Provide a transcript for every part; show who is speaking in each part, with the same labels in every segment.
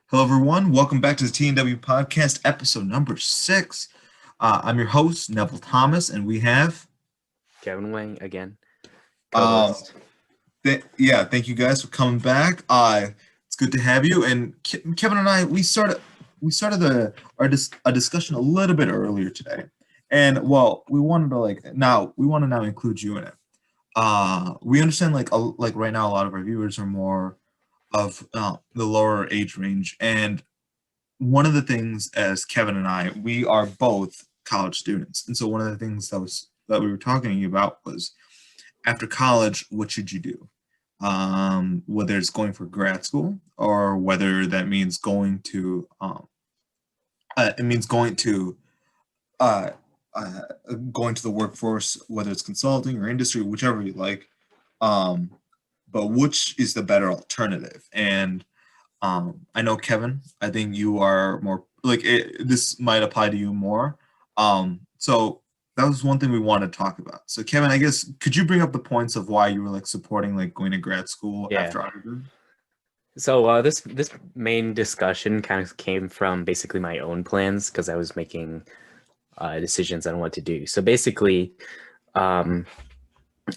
Speaker 1: Hello, everyone. Welcome back to the T&W Podcast, episode number 6. I'm your host, Nevil Thomas, and we have...
Speaker 2: Kevin Wang again,
Speaker 1: Um,
Speaker 2: co-host.
Speaker 1: thank you guys for coming back. It's good to have you. And Kevin and I, we started a discussion a little bit earlier today, and well, we wanted to we want to now include you in it. We understand like right now, a lot of our viewers are more of the lower age range, and one of the things as Kevin and I, we are both college students. And so one of the things that we were talking about was after college, what should you do? Whether it's going for grad school or whether that means it means uh, uh, going to the workforce, whether it's consulting or industry, whichever you like. Um, but which is the better alternative? And I know Kevin. I think you are more this might apply to you more. So that was one thing we wanted to talk about. So Kevin, I guess could you bring up the points of why you were like supporting like going to grad school
Speaker 2: Yeah.
Speaker 1: after undergrad?
Speaker 2: So this main discussion kind of came from basically my own plans because I was making decisions on what to do. So basically,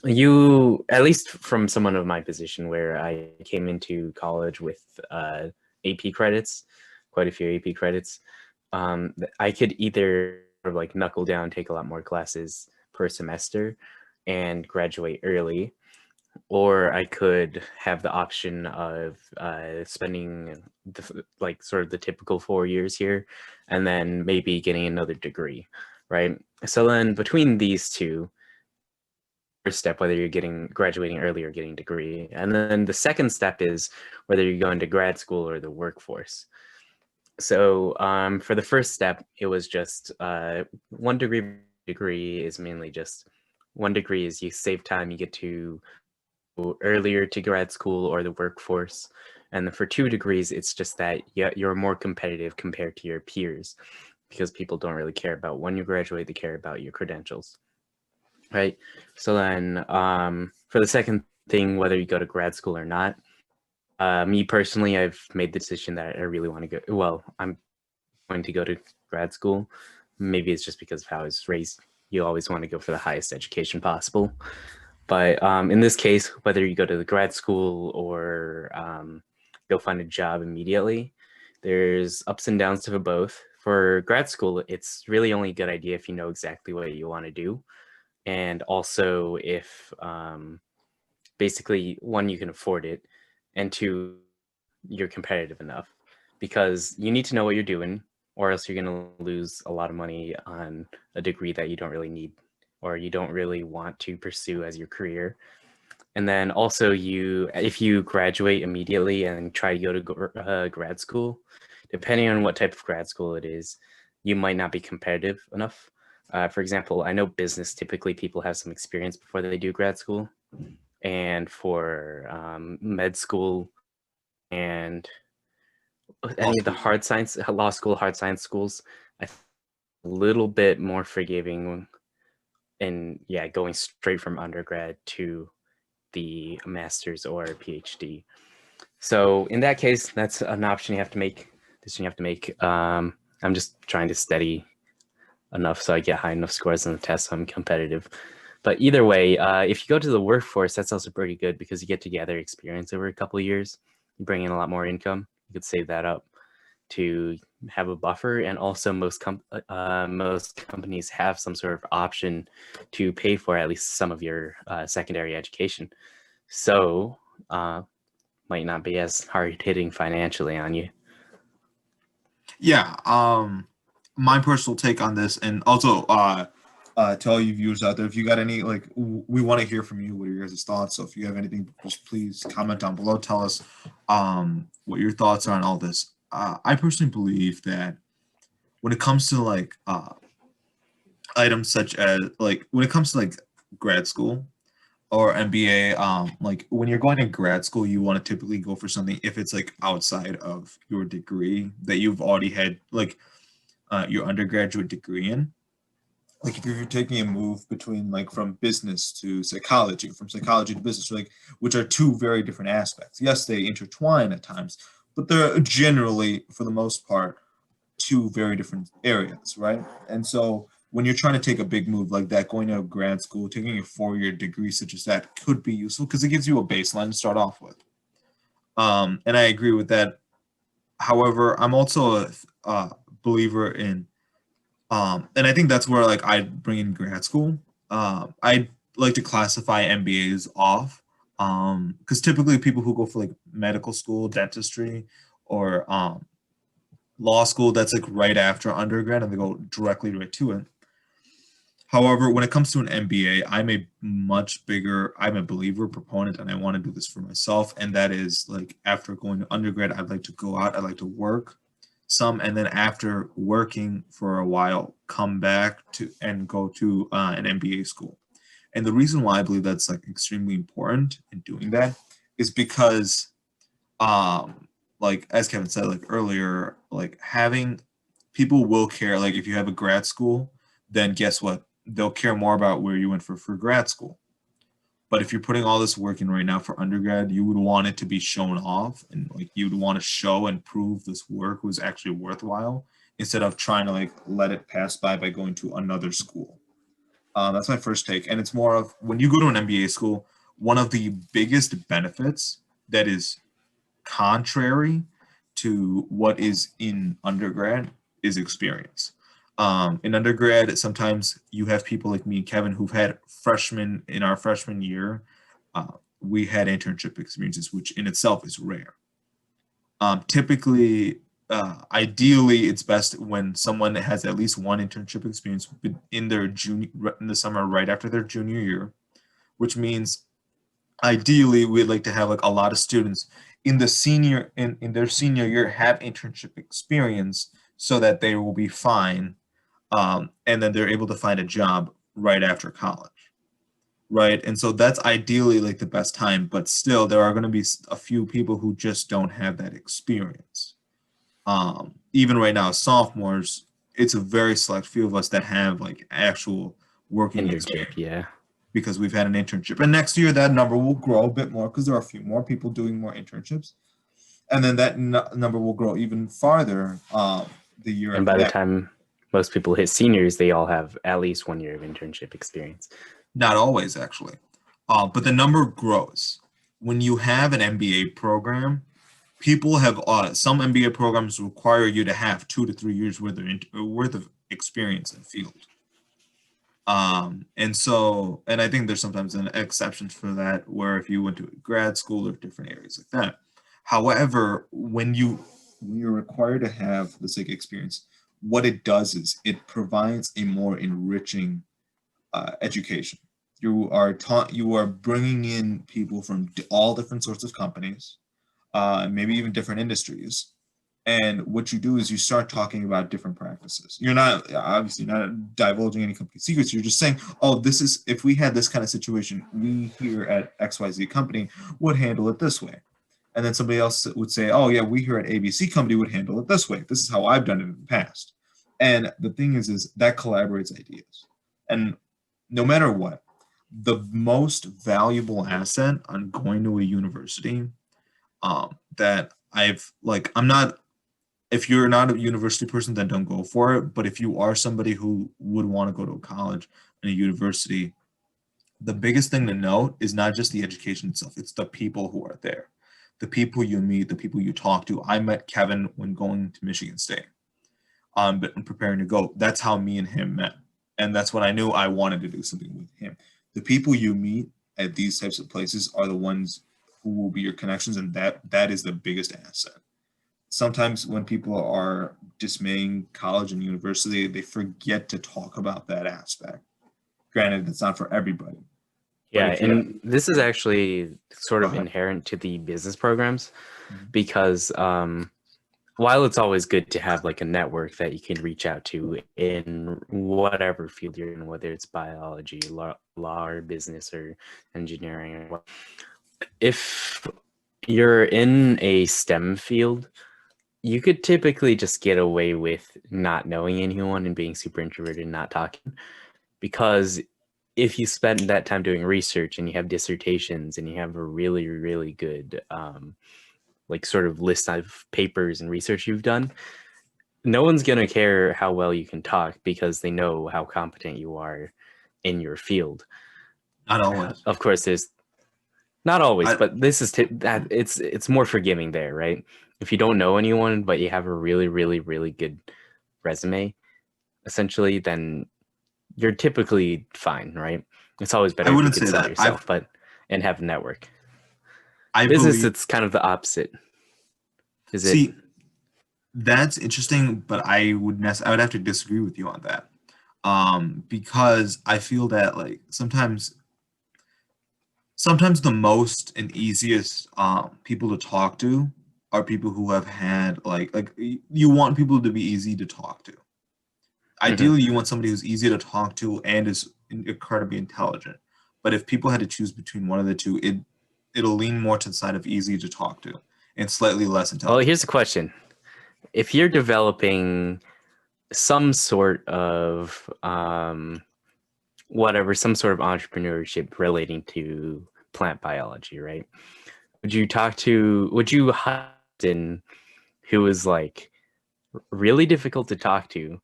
Speaker 2: you, at least from someone of my position where I came into college with AP credits, quite a few AP credits, I could either like knuckle down, take a lot more classes per semester and graduate early, or I could have the option of spending sort of the typical 4 years here and then maybe getting another degree, right? So then between these two, first step, whether you're graduating early or getting a degree, and then the second step is whether you're going to grad school or the workforce. So for the first step, it was just 1 degree is mainly just 1 degree is you save time, you get to go earlier to grad school or the workforce. And then for 2 degrees, it's just that you're more competitive compared to your peers because people don't really care about when you graduate, they care about your credentials, right? So then for the second thing, whether you go to grad school or not, me personally, I've made the decision that I really want to go. Well, I'm going to go to grad school. Maybe it's just because of how I was raised. You always want to go for the highest education possible. But in this case, whether you go to the grad school or go find a job immediately, there's ups and downs to both. For grad school, it's really only a good idea if you know exactly what you want to do. And also if basically, one, you can afford it, and two, you're competitive enough, because you need to know what you're doing, or else you're going to lose a lot of money on a degree that you don't really need or you don't really want to pursue as your career. And then also, if you graduate immediately and try to go to grad school, depending on what type of grad school it is, you might not be competitive enough. For example, I know business, typically people have some experience before they do grad school. And for med school and any of the law school, hard science schools, I think a little bit more forgiving, and going straight from undergrad to the master's or PhD. So in that case, that's an option you have to make. Decision you have to make. I'm just trying to study enough so I get high enough scores on the test so I'm competitive. But either way, if you go to the workforce, that's also pretty good because you get to gather experience over a couple of years. You bring in a lot more income. You could save that up to have a buffer. And also most companies have some sort of option to pay for at least some of your secondary education. So might not be as hard hitting financially on you.
Speaker 1: Yeah. My personal take on this, and also to all you viewers out there, if you got any we want to hear from you. What are your guys' thoughts? So if you have anything, just please comment down below. Tell us what your thoughts are on all this. I personally believe that when it comes to items such as when it comes to grad school or MBA, like when you're going to grad school, you want to typically go for something if it's like outside of your degree that you've already had your undergraduate degree in. Like if you're taking a move between from business to psychology, from psychology to business, which are two very different aspects. Yes, they intertwine at times, but they're generally, for the most part, two very different areas, right? And so when you're trying to take a big move like that, going to grad school, taking a 4-year degree such as that could be useful because it gives you a baseline to start off with. And I agree with that. However, I'm also a believer in, and I think that's where like I bring in grad school. I like to classify MBAs off, because typically people who go for like medical school, dentistry, or law school, that's like right after undergrad, and they go directly right to it. However, when it comes to an MBA, I'm a believer, proponent, and I want to do this for myself. And that is like after going to undergrad, I'd like to go out, I'd like to work some, and then after working for a while, come back to and go to an MBA school. And the reason why I believe that's like extremely important in doing that is because like as Kevin said like earlier, like having people will care. Like if you have a grad school, then guess what? They'll care more about where you went for grad school. But if you're putting all this work in right now for undergrad, you would want it to be shown off, and like you would want to show and prove this work was actually worthwhile instead of trying to like let it pass by going to another school. That's my first take. And it's more of when you go to an MBA school, one of the biggest benefits that is contrary to what is in undergrad is experience. In undergrad, sometimes you have people like me and Kevin who've had freshmen in our freshman year. We had internship experiences, which in itself is rare. Typically, ideally, it's best when someone has at least one internship experience in their in the summer right after their junior year, which means ideally we'd like to have like a lot of students in their senior year have internship experience so that they will be fine, and then they're able to find a job right after college, right? And so that's ideally like the best time, but still there are going to be a few people who just don't have that experience. Even right now, sophomores, it's a very select few of us that have like actual working
Speaker 2: Internship, yeah.
Speaker 1: because we've had an internship. And next year that number will grow a bit more because there are a few more people doing more internships. And then that number will grow even farther the year
Speaker 2: And by the time most people hit seniors, they all have at least 1 year of internship experience.
Speaker 1: Not always, actually. But the number grows. When you have an MBA program, people have some MBA programs require you to have 2 to 3 years worth of experience in field. And I think there's sometimes an exceptions for that, where if you went to grad school or different areas like that. However, when you're required to have this like experience, what it does is it provides a more enriching education. You are bringing in people from all different sorts of companies, maybe even different industries. And what you do is you start talking about different practices. You're not obviously not divulging any company secrets. You're just saying, oh, this is, if we had this kind of situation, we here at XYZ company would handle it this way. And then somebody else would say, oh yeah, we here at ABC company would handle it this way. This is how I've done it in the past. And the thing is that collaborates ideas. And no matter what, the most valuable asset on going to a university, that I'm not, if you're not a university person, then don't go for it. But if you are somebody who would want to go to a college and a university, the biggest thing to note is not just the education itself, it's the people who are there, the people you meet, the people you talk to. I met Kevin when going to Michigan State, but I'm preparing to go. That's how me and him met. And that's when I knew I wanted to do something with him. The people you meet at these types of places are the ones who will be your connections, and that is the biggest asset. Sometimes when people are dismaying college and university, they forget to talk about that aspect. Granted, it's not for everybody.
Speaker 2: Yeah, and this is actually sort of inherent to the business programs, because while it's always good to have like a network that you can reach out to in whatever field you're in, whether it's biology, law or business or engineering, if you're in a STEM field, you could typically just get away with not knowing anyone and being super introverted and not talking, because if you spend that time doing research and you have dissertations and you have a really, really good like sort of list of papers and research you've done, no one's going to care how well you can talk because they know how competent you are in your field.
Speaker 1: Not always.
Speaker 2: Of course, there's not always,
Speaker 1: I,
Speaker 2: but this is that it's more forgiving there, right? If you don't know anyone, but you have a really, really, really good resume, essentially, then you're typically fine, right? It's always better
Speaker 1: I
Speaker 2: if you
Speaker 1: wouldn't
Speaker 2: could
Speaker 1: say
Speaker 2: sell
Speaker 1: that.
Speaker 2: yourself, and have a network.
Speaker 1: I
Speaker 2: Business,
Speaker 1: believe.
Speaker 2: it's kind of the opposite. Is it?
Speaker 1: See, that's interesting, but I would have to disagree with you on that. Because I feel that like sometimes the most and easiest people to talk to are people who have had you want people to be easy to talk to. Ideally, you want somebody who's easy to talk to and is incredibly intelligent. But if people had to choose between one of the two, it'll lean more to the side of easy to talk to and slightly less
Speaker 2: Well,
Speaker 1: intelligent.
Speaker 2: here's the question: if you're developing some sort of some sort of entrepreneurship relating to plant biology, right? Would you hire in who is like really difficult to talk to,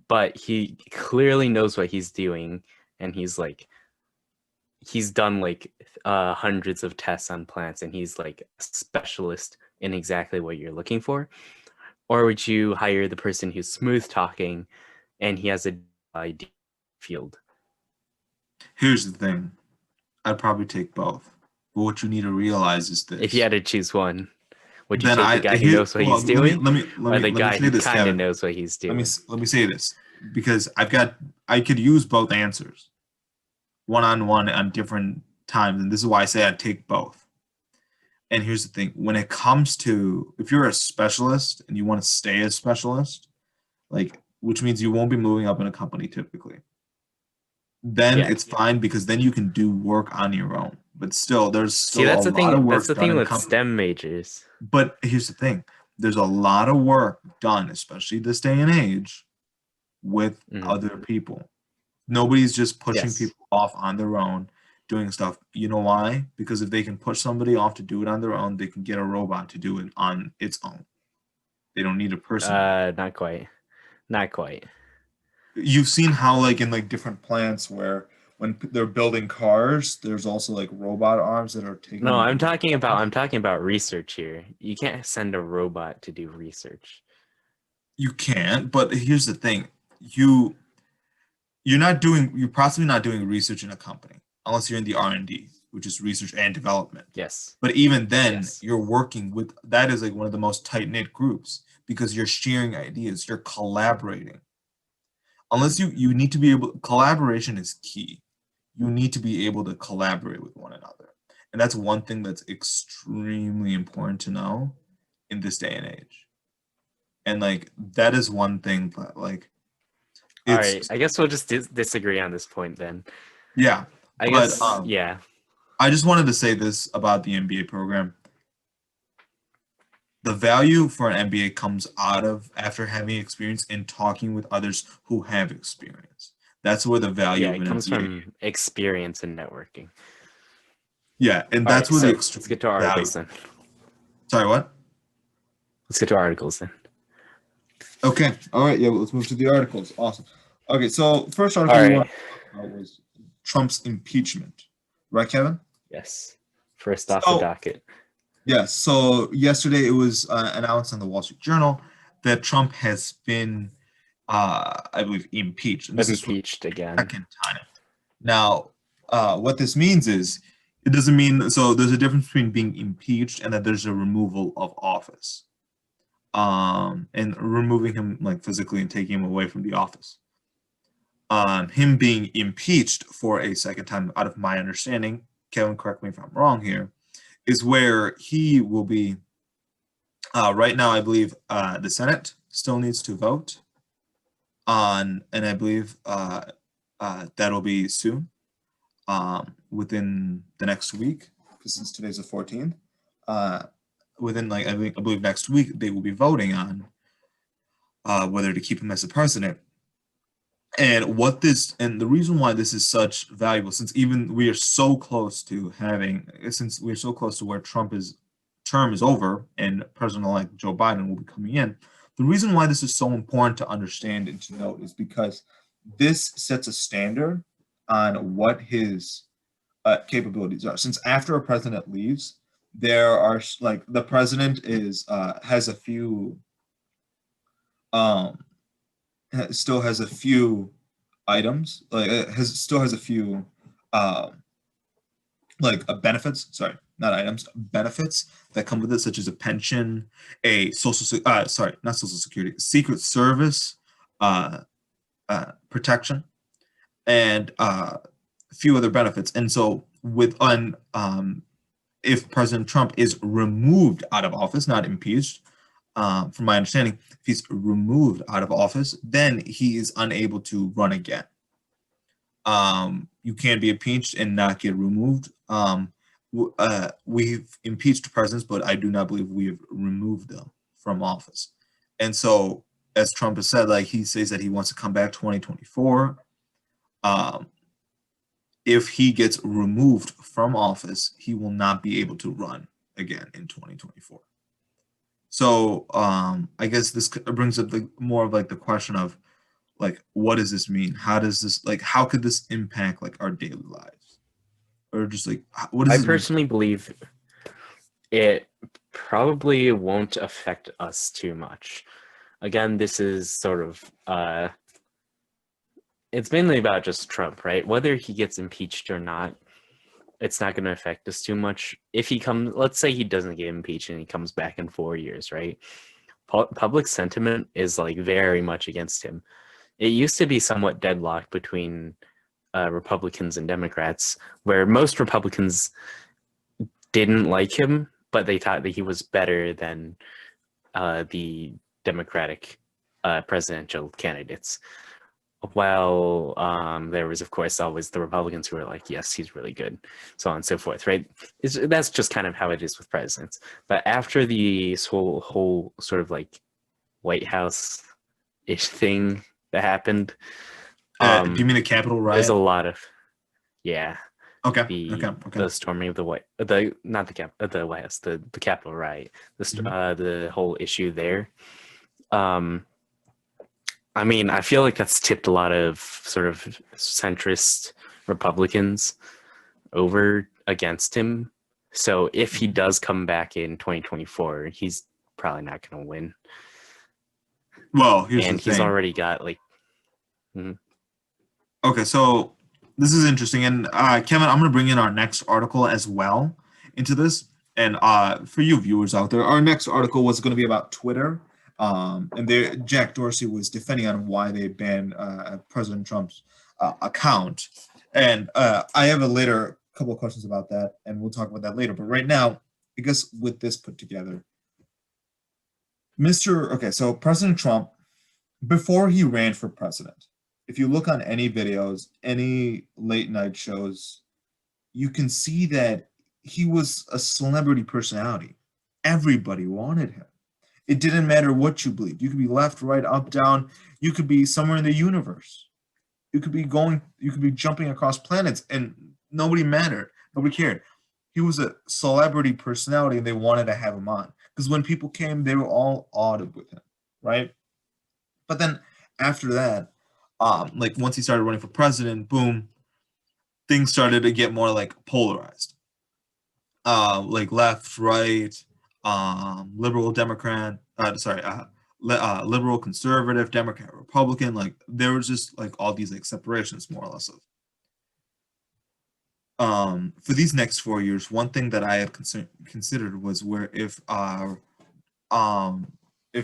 Speaker 2: but he clearly knows what he's doing, and he's done like hundreds of tests on plants, and he's like a specialist in exactly what you're looking for? Or would you hire the person who's smooth talking and he has a idea field?
Speaker 1: Here's the thing. I'd probably take both. But what you need to realize is this.
Speaker 2: If you had to choose one, would you
Speaker 1: Then
Speaker 2: take the guy who knows what he's doing, or the guy who kind of knows what he's doing?
Speaker 1: Let me say this, because I could use both answers, one-on-one on different times, and this is why I say I'd take both. And here's the thing: when it comes to if you're a specialist and you want to stay a specialist, like which means you won't be moving up in a company typically, then it's fine because then you can do work on your own. But still, there's still
Speaker 2: that's
Speaker 1: a
Speaker 2: the thing.
Speaker 1: lot of work
Speaker 2: That's the
Speaker 1: done
Speaker 2: thing
Speaker 1: in
Speaker 2: with
Speaker 1: company.
Speaker 2: STEM majors.
Speaker 1: But here's the thing: there's a lot of work done, especially this day and age, with other people. Nobody's just pushing people off on their own doing stuff. You know why? Because if they can push somebody off to do it on their own, they can get a robot to do it on its own. They don't need a person.
Speaker 2: Not quite. Not quite.
Speaker 1: You've seen how like in like different plants where when they're building cars, there's also like robot arms that are taking.
Speaker 2: No, I'm talking about research here. You can't send a robot to do research.
Speaker 1: You can't, but here's the thing: you're possibly not doing research in a company unless you're in the R&D, which is research and development.
Speaker 2: Yes.
Speaker 1: But even then, you're working with that is like one of the most tight-knit groups because you're sharing ideas, you're collaborating. Unless you need to be able, collaboration is key. You need to be able to collaborate with one another. And that's one thing that's extremely important to know in this day and age. And like that is one thing that like
Speaker 2: all right, I guess we'll just disagree on this point then.
Speaker 1: Yeah.
Speaker 2: I guess yeah.
Speaker 1: I just wanted to say this about the MBA program. The value for an MBA comes out of after having experience and talking with others who have experience. That's where the value of an
Speaker 2: comes
Speaker 1: MBA
Speaker 2: from experience and networking.
Speaker 1: Yeah, and that's where
Speaker 2: let's get to our articles then.
Speaker 1: Sorry, what?
Speaker 2: Let's get to our articles then.
Speaker 1: Okay. All right. Yeah, let's move to the articles. Awesome. Okay, so first article we want to talk about was Trump's impeachment. Right, Kevin?
Speaker 2: Yes. First off the docket.
Speaker 1: Yes. So yesterday it was announced in the Wall Street Journal that Trump has been, I believe, impeached.
Speaker 2: And this impeached again.
Speaker 1: Second time. Now, what this means is it doesn't mean so. There's a difference between being impeached and that there's a removal of office, and removing him like physically and taking him away from the office. Him being impeached for a second time, out of my understanding, Kevin, correct me if I'm wrong here, is where he will be. Right now, I believe the Senate still needs to vote on, and I believe that'll be soon, within the next week, because since today's the 14th. Within like I believe next week they will be voting on whether to keep him as the president. And the reason why this is such valuable, since we are so close to where Trump is term is over and President-elect Joe Biden will be coming in. The reason why this is so important to understand and to note is because this sets a standard on what his capabilities are. Since after a president leaves, there are like the president is has a few um still has a few items like still has a few benefits, sorry, not items, benefits that come with it, such as a pension, a not social security, secret service protection, and a few other benefits. And so if President Trump is removed out of office, not impeached, from my understanding, if he's removed out of office, then he is unable to run again. You can be impeached and not get removed. We've impeached presidents, but I do not believe we have removed them from office. And so, as Trump has said, like he says that he wants to come back 2024. If he gets removed from office, he will not be able to run again in 2024. So I guess this brings up more of like the question of like, what does this mean? How does this how could this impact like our daily lives, or just like what does
Speaker 2: I personally believe it probably won't affect us too much. Again, this is sort of it's mainly about just Trump, right? Whether he gets impeached or not, it's not going to affect us too much. If he comes, let's say he doesn't get impeached and he comes back in 4 years, right? Public sentiment is like very much against him. It used to be somewhat deadlocked between Republicans and Democrats, where most Republicans didn't like him, but they thought that he was better than the Democratic presidential candidates. While there was, of course, always the Republicans who were like, yes, he's really good, so on and so forth, right? That's just kind of how it is with presidents. But after the whole sort of like White House-ish thing that happened,
Speaker 1: do you mean the Capitol riot?
Speaker 2: there's a lot of, yeah.
Speaker 1: Okay.
Speaker 2: The storming of the White House, the Capitol riot, the whole issue there. I mean, I feel like that's tipped a lot of sort of centrist Republicans over against him. So if he does come back in 2024, he's probably not going to win.
Speaker 1: Well, he's
Speaker 2: already got like.
Speaker 1: Okay, so this is interesting, and Kevin, I'm going to bring in our next article as well into this. And for you viewers out there, our next article was going to be about Twitter. And Jack Dorsey was defending on why they banned President Trump's account. And I have a couple of questions about that, and we'll talk about that later. But right now, I guess with this put together, so President Trump, before he ran for president, if you look on any videos, any late night shows, you can see that he was a celebrity personality. Everybody wanted him. It didn't matter what you believed. You could be left, right, up, down. You could be somewhere in the universe. You could be jumping across planets, and nobody mattered. Nobody cared. He was a celebrity personality, and they wanted to have him on. Because when people came, they were all awed with him, right? But then after that, like once he started running for president, boom, things started to get more like polarized. Like left, right, liberal, Democrat, liberal, conservative, Democrat, Republican. Like there was just like all these like separations, more or less. For these next 4 years, one thing that I had considered was where if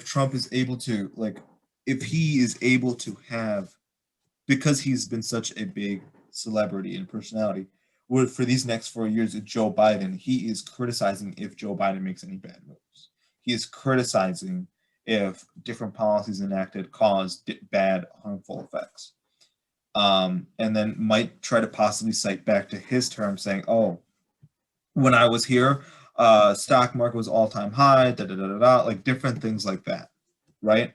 Speaker 1: Trump is able to if he is able to have, because he's been such a big celebrity and personality, where for these next 4 years of Joe Biden, he is criticizing if Joe Biden makes any bad moves. He is criticizing if different policies enacted cause bad, harmful effects. And then might try to possibly cite back to his term saying, oh, when I was here, stock market was all-time high, like different things like that, right?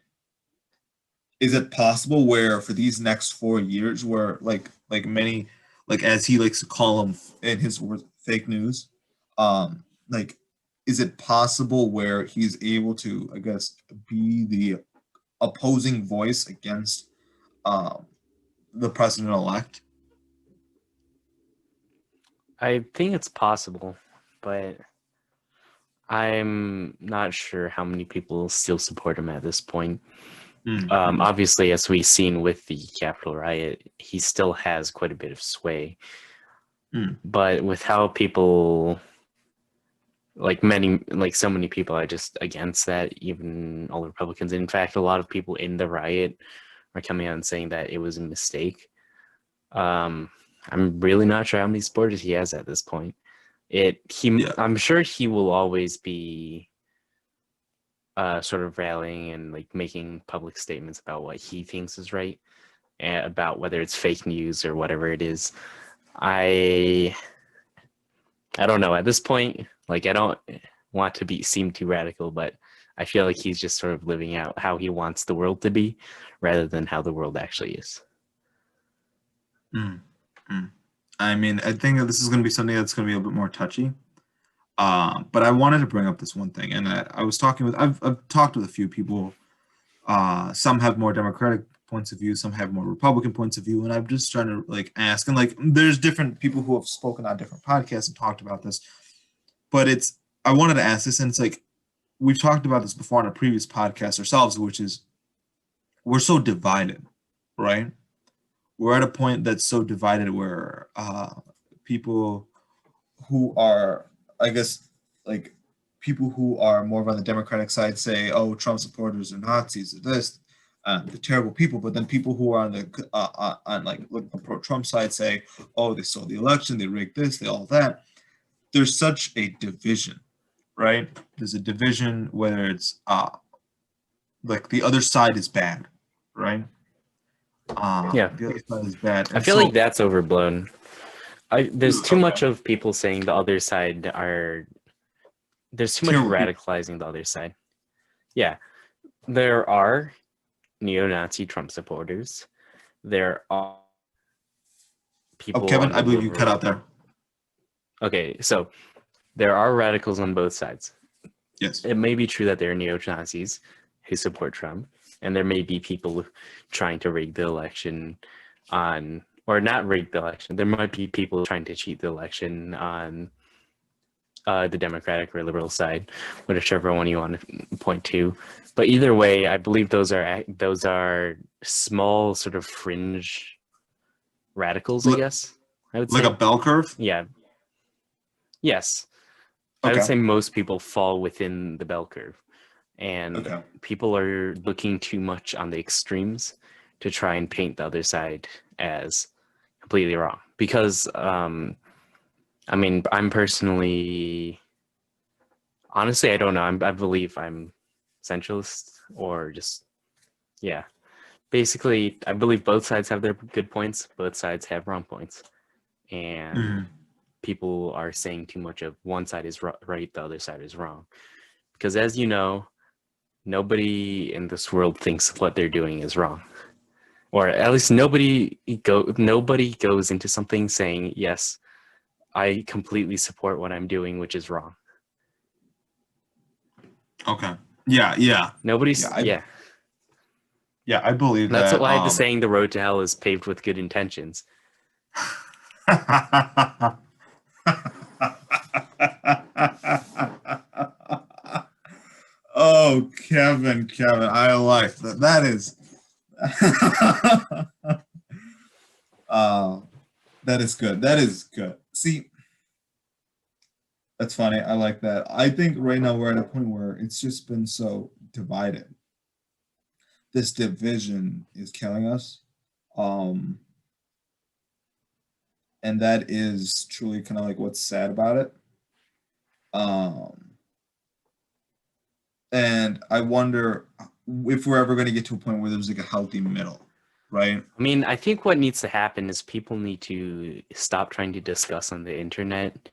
Speaker 1: Is it possible where for these next 4 years, where like many, like as he likes to call them in his words, fake news, like is it possible where he's able to, I guess, be the opposing voice against the president-elect?
Speaker 2: I think it's possible, but I'm not sure how many people still support him at this point. Obviously, as we've seen with the Capitol riot, he still has quite a bit of sway. But with how people, so many people are just against that, even all the Republicans. In fact, a lot of people in the riot are coming out and saying that it was a mistake. I'm really not sure how many supporters he has at this point. I'm sure he will always be sort of rallying and like making public statements about what he thinks is right, and about whether it's fake news or whatever it is. I don't know at this point. Like, I don't want to seem too radical, but I feel like he's just sort of living out how he wants the world to be rather than how the world actually is.
Speaker 1: I mean, I think that this is going to be something that's going to be a bit more touchy. But I wanted to bring up this one thing, and I was talking with, I've talked with a few people. Some have more Democratic points of view, some have more Republican points of view, and I'm just trying to like ask, and like there's different people who have spoken on different podcasts and talked about this, but I wanted to ask this, and it's like we've talked about this before on a previous podcast ourselves, which is we're so divided, right? We're at a point that's so divided where people who are, I guess, like people who are more on the Democratic side say, "Oh, Trump supporters are Nazis, or this, the terrible people." But then people who are on the the pro-Trump side say, "Oh, they stole the election, they rigged this, they all that." There's such a division, right? There's a division whether it's like the other side is bad, right? The other side is bad.
Speaker 2: I feel like that's overblown. There's too much of people saying the other side are. There's too much radicalizing the other side. Yeah, there are neo-Nazi Trump supporters. There are people.
Speaker 1: Oh, Kevin, I believe you cut out there.
Speaker 2: Okay, so there are radicals on both sides.
Speaker 1: Yes.
Speaker 2: It may be true that there are neo-Nazis who support Trump, and there may be people trying to rig the election or not rig the election. There might be people trying to cheat the election on the Democratic or liberal side, whichever one you want to point to. But either way, I believe those are small sort of fringe radicals, I guess. I would say.
Speaker 1: Like a bell curve?
Speaker 2: Yeah. Yes.
Speaker 1: Okay.
Speaker 2: I would say most people fall within the bell curve. And people are looking too much on the extremes to try and paint the other side as completely wrong. Because, I'm personally, honestly, I don't know. I believe I'm centralist or just, yeah. Basically, I believe both sides have their good points. Both sides have wrong points. And people are saying too much of one side is right, the other side is wrong. Because as you know, nobody in this world thinks what they're doing is wrong, or at least nobody goes into something saying, "Yes, I completely support what I'm doing, which is wrong."
Speaker 1: Okay. Yeah.
Speaker 2: Nobody's.
Speaker 1: Yeah, I believe
Speaker 2: That's
Speaker 1: that.
Speaker 2: why the saying "the road to hell is paved with good intentions."
Speaker 1: Oh, Kevin, I like that. That is, that is good. That is good. See, that's funny. I like that. I think right now we're at a point where it's just been so divided. This division is killing us. And that is truly kind of like what's sad about it. And I wonder if we're ever going to get to a point where there's like a healthy middle, right?
Speaker 2: I mean, I think what needs to happen is people need to stop trying to discuss on the internet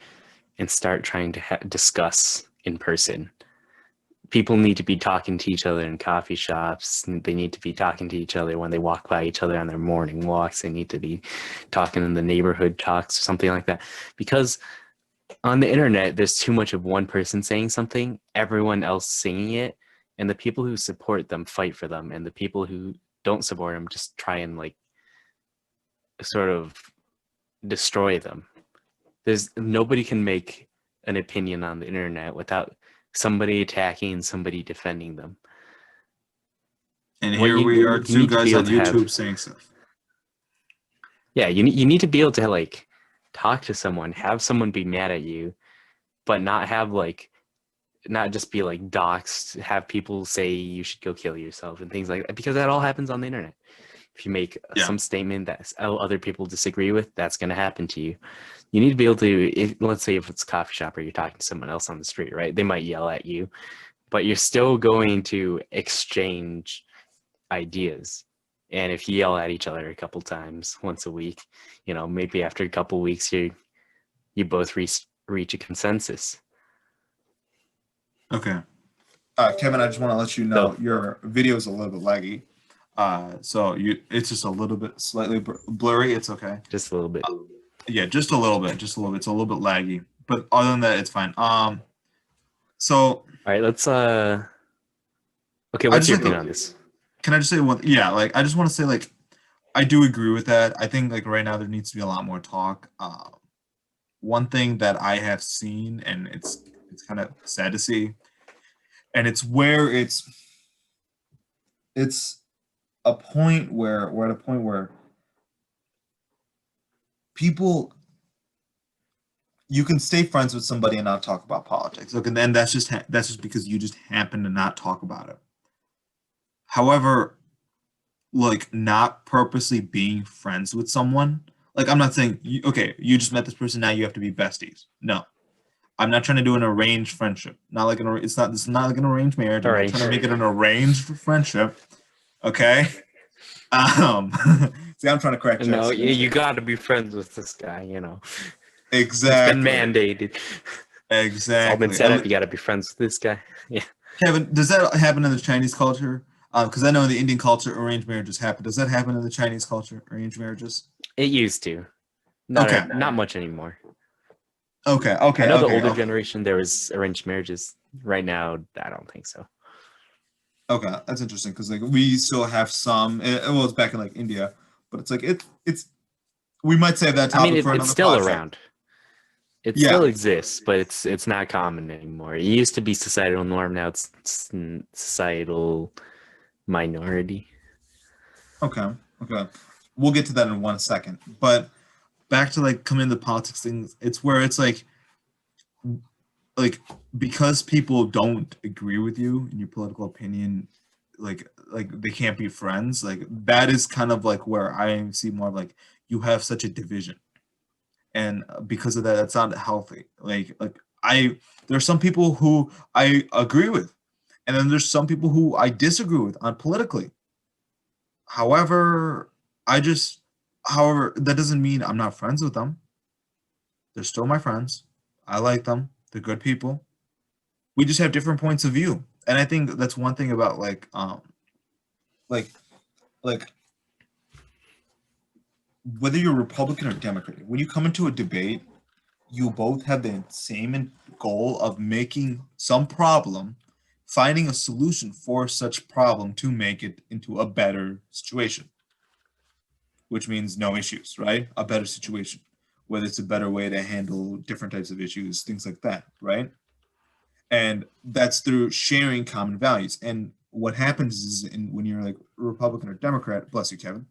Speaker 2: and start trying to discuss in person. People need to be talking to each other in coffee shops. They need to be talking to each other when they walk by each other on their morning walks. They need to be talking in the neighborhood talks or something like that. Because on the internet, there's too much of one person saying something, everyone else singing it, and the people who support them fight for them, and the people who don't support them just try and like sort of destroy them. There's nobody can make an opinion on the internet without somebody attacking, somebody defending them.
Speaker 1: And
Speaker 2: What
Speaker 1: here
Speaker 2: you-
Speaker 1: we are,
Speaker 2: you
Speaker 1: two
Speaker 2: need to
Speaker 1: guys
Speaker 2: be
Speaker 1: on
Speaker 2: able to have-
Speaker 1: YouTube saying stuff.
Speaker 2: Yeah, you need to be able to like talk to someone, have someone be mad at you, but not have like not just be like doxxed, have people say you should go kill yourself and things like that, because that all happens on the internet. If you make
Speaker 1: Yeah.
Speaker 2: some statement that other people disagree with, that's going to happen to you. You need to be able to, let's say if it's a coffee shop or you're talking to someone else on the street, right? They might yell at you, but you're still going to exchange ideas. And if you yell at each other a couple times once a week, maybe after a couple weeks you both reach a consensus.
Speaker 1: Okay. Kevin, I just want to let you know your video is a little bit laggy. So it's just a little bit slightly blurry. It's okay.
Speaker 2: Just a little bit.
Speaker 1: Yeah, just a little bit. It's a little bit laggy. But other than that, it's fine. So
Speaker 2: All right, let's okay, what's your opinion on this?
Speaker 1: Can I just say one? Yeah, like I just want to say like I do agree with that. I think like right now there needs to be a lot more talk. One thing that I have seen, and it's kind of sad to see, and it's where it's a point where we're at a point where people, you can stay friends with somebody and not talk about politics. Look, and then that's just because you just happen to not talk about it. However, like not purposely being friends with someone, like I'm not saying you just met this person, now you have to be besties. No, I'm not trying to do an arranged friendship. Not like this is not like an arranged marriage. I'm not trying to make it an arranged friendship. Okay. See, I'm trying to correct you.
Speaker 2: No, you got to be friends with this guy.
Speaker 1: Exactly.
Speaker 2: It's been mandated.
Speaker 1: Exactly.
Speaker 2: It's all been set up. You got to be friends with this guy. Yeah.
Speaker 1: Kevin, does that happen in the Chinese culture? Because I know in the Indian culture, arranged marriages happen. Does that happen in the Chinese culture, arranged marriages?
Speaker 2: It used to. Not much anymore.
Speaker 1: Okay.
Speaker 2: I know the older generation, there was arranged marriages. Right now, I don't think so.
Speaker 1: Okay, that's interesting because like we still have some. Well, it's back in like India, but it's like it's. We might save that topic for another
Speaker 2: it's still
Speaker 1: podcast.
Speaker 2: Around. It still exists, but it's not common anymore. It used to be societal norm. Now it's societal minority.
Speaker 1: Okay. We'll get to that in 1 second. But back to like coming to the politics things, it's where it's like because people don't agree with you in your political opinion, like they can't be friends. Like that is kind of like where I see more of like you have such a division. And because of that, that's not healthy. Like there's some people who I agree with, and then there's some people who I disagree with on politically. However, that doesn't mean I'm not friends with them. They're still my friends. I like them. They're good people. We just have different points of view. And I think that's one thing about like whether you're Republican or Democrat, when you come into a debate, you both have the same goal of making some problem, finding a solution for such problem to make it into a better situation, which means no issues, right? A better situation, whether it's a better way to handle different types of issues, things like that, right? And that's through sharing common values. And what happens is when you're like Republican or Democrat, bless you, Kevin.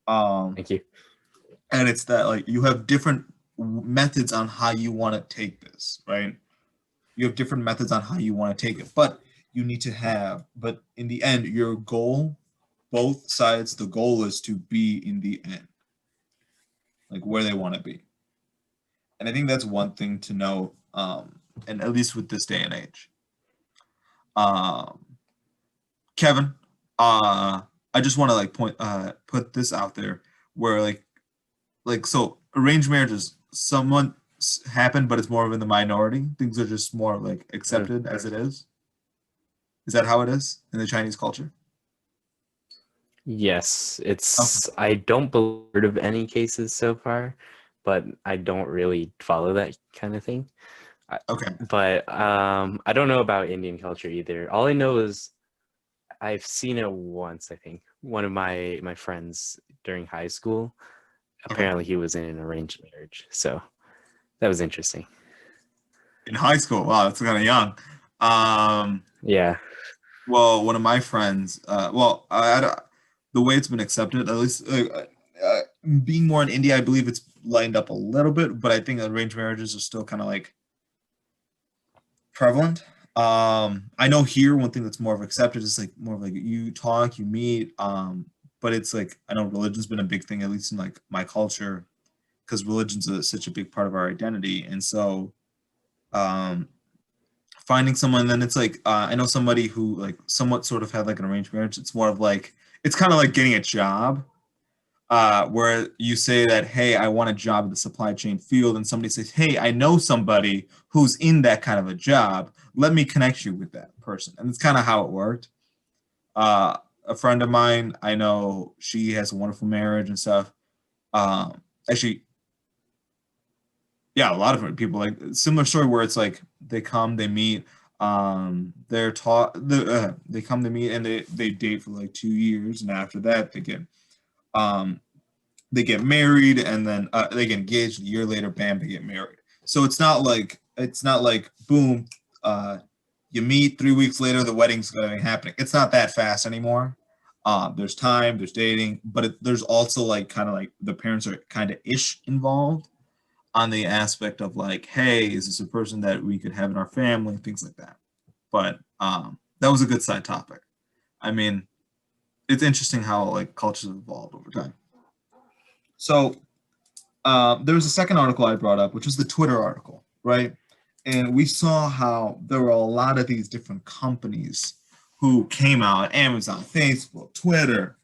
Speaker 2: Thank you.
Speaker 1: And it's that like you have different methods on how you want to take this, right? You have different methods on how you want to take it, but you need to but in the end, your goal, both sides, the goal is to be in the end, like where they want to be. And I think that's one thing to know, and at least with this day and age. Kevin, I just want to like put this out there where so arranged marriages, someone happened, but it's more of in the minority. Things are just more like accepted as it is. Is that how it is in the Chinese culture?
Speaker 2: Yes, it's. I don't believe of any cases so far but I don't really follow that kind of thing.
Speaker 1: Okay.
Speaker 2: But I don't know about Indian culture either. All I know is I've seen it once, I think. One of my friends during high school,
Speaker 1: Okay.
Speaker 2: apparently he was in an arranged marriage. So that was interesting.
Speaker 1: In high school. Wow, that's kind of young.
Speaker 2: Yeah.
Speaker 1: Well, one of my friends, the way it's been accepted, at least being more in India, I believe it's lightened up a little bit, but I think arranged marriages are still kind of like prevalent. I know here one thing that's more of accepted is like more of like you talk, you meet, but it's like I know religion's been a big thing, at least in like my culture, because religion's such a big part of our identity, and so um, finding someone, then it's like I know somebody who like somewhat sort of had like an arranged marriage. It's more of like it's kind of like getting a job where you say that, hey, I want a job in the supply chain field, and somebody says, hey, I know somebody who's in that kind of a job. Let me connect you with that person. And it's kind of how it worked. A friend of mine, I know she has a wonderful marriage and stuff. Actually, yeah, a lot of people like similar story where it's like they come, they meet, they're taught, they come to meet and they date for like 2 years, and after that um, they get married and then they get engaged. A year later, bam, they get married. So it's not like boom, you meet 3 weeks later, the wedding's going to be happening. It's not that fast anymore. There's time, there's dating, but there's also like kind of like the parents are kind of ish involved on the aspect of like, hey, is this a person that we could have in our family, things like that. But that was a good side topic. I mean, it's interesting how like cultures have evolved over time. So there was a second article I brought up, which was the Twitter article, right? And we saw how there were a lot of these different companies who came out: Amazon, Facebook, Twitter,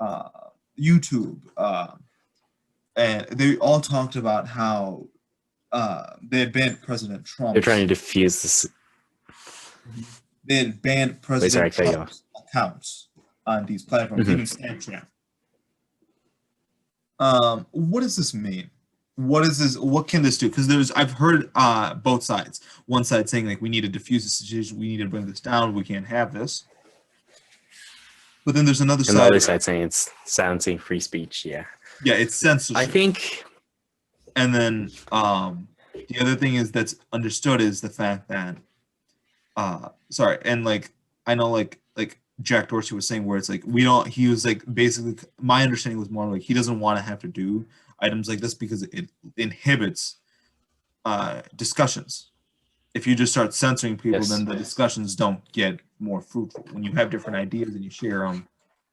Speaker 1: uh, YouTube, and they all talked about how they had banned President
Speaker 2: They're
Speaker 1: Trump's.
Speaker 2: trying to diffuse this.
Speaker 1: They had banned
Speaker 2: Wait, sorry,
Speaker 1: President
Speaker 2: cut you off.
Speaker 1: Trump's accounts on these platforms,
Speaker 2: Mhm.
Speaker 1: even Snapchat. What does this mean? What is this? What can this do? Because I've heard both sides. One side saying like we need to diffuse the situation, we need to bring this down, we can't have this. But then there's another
Speaker 2: And the
Speaker 1: side.
Speaker 2: other side saying it's silencing free speech. Yeah.
Speaker 1: Yeah, it's
Speaker 2: I
Speaker 1: censorship.
Speaker 2: think
Speaker 1: And then the other thing is that's understood is the fact that sorry, and like I know like Jack Dorsey was saying where it's like we don't he was like basically my understanding was more like he doesn't want to have to do items like this because it inhibits discussions. If you just start censoring people,
Speaker 2: yes.
Speaker 1: then the discussions don't get more fruitful. When you have different ideas and you share them,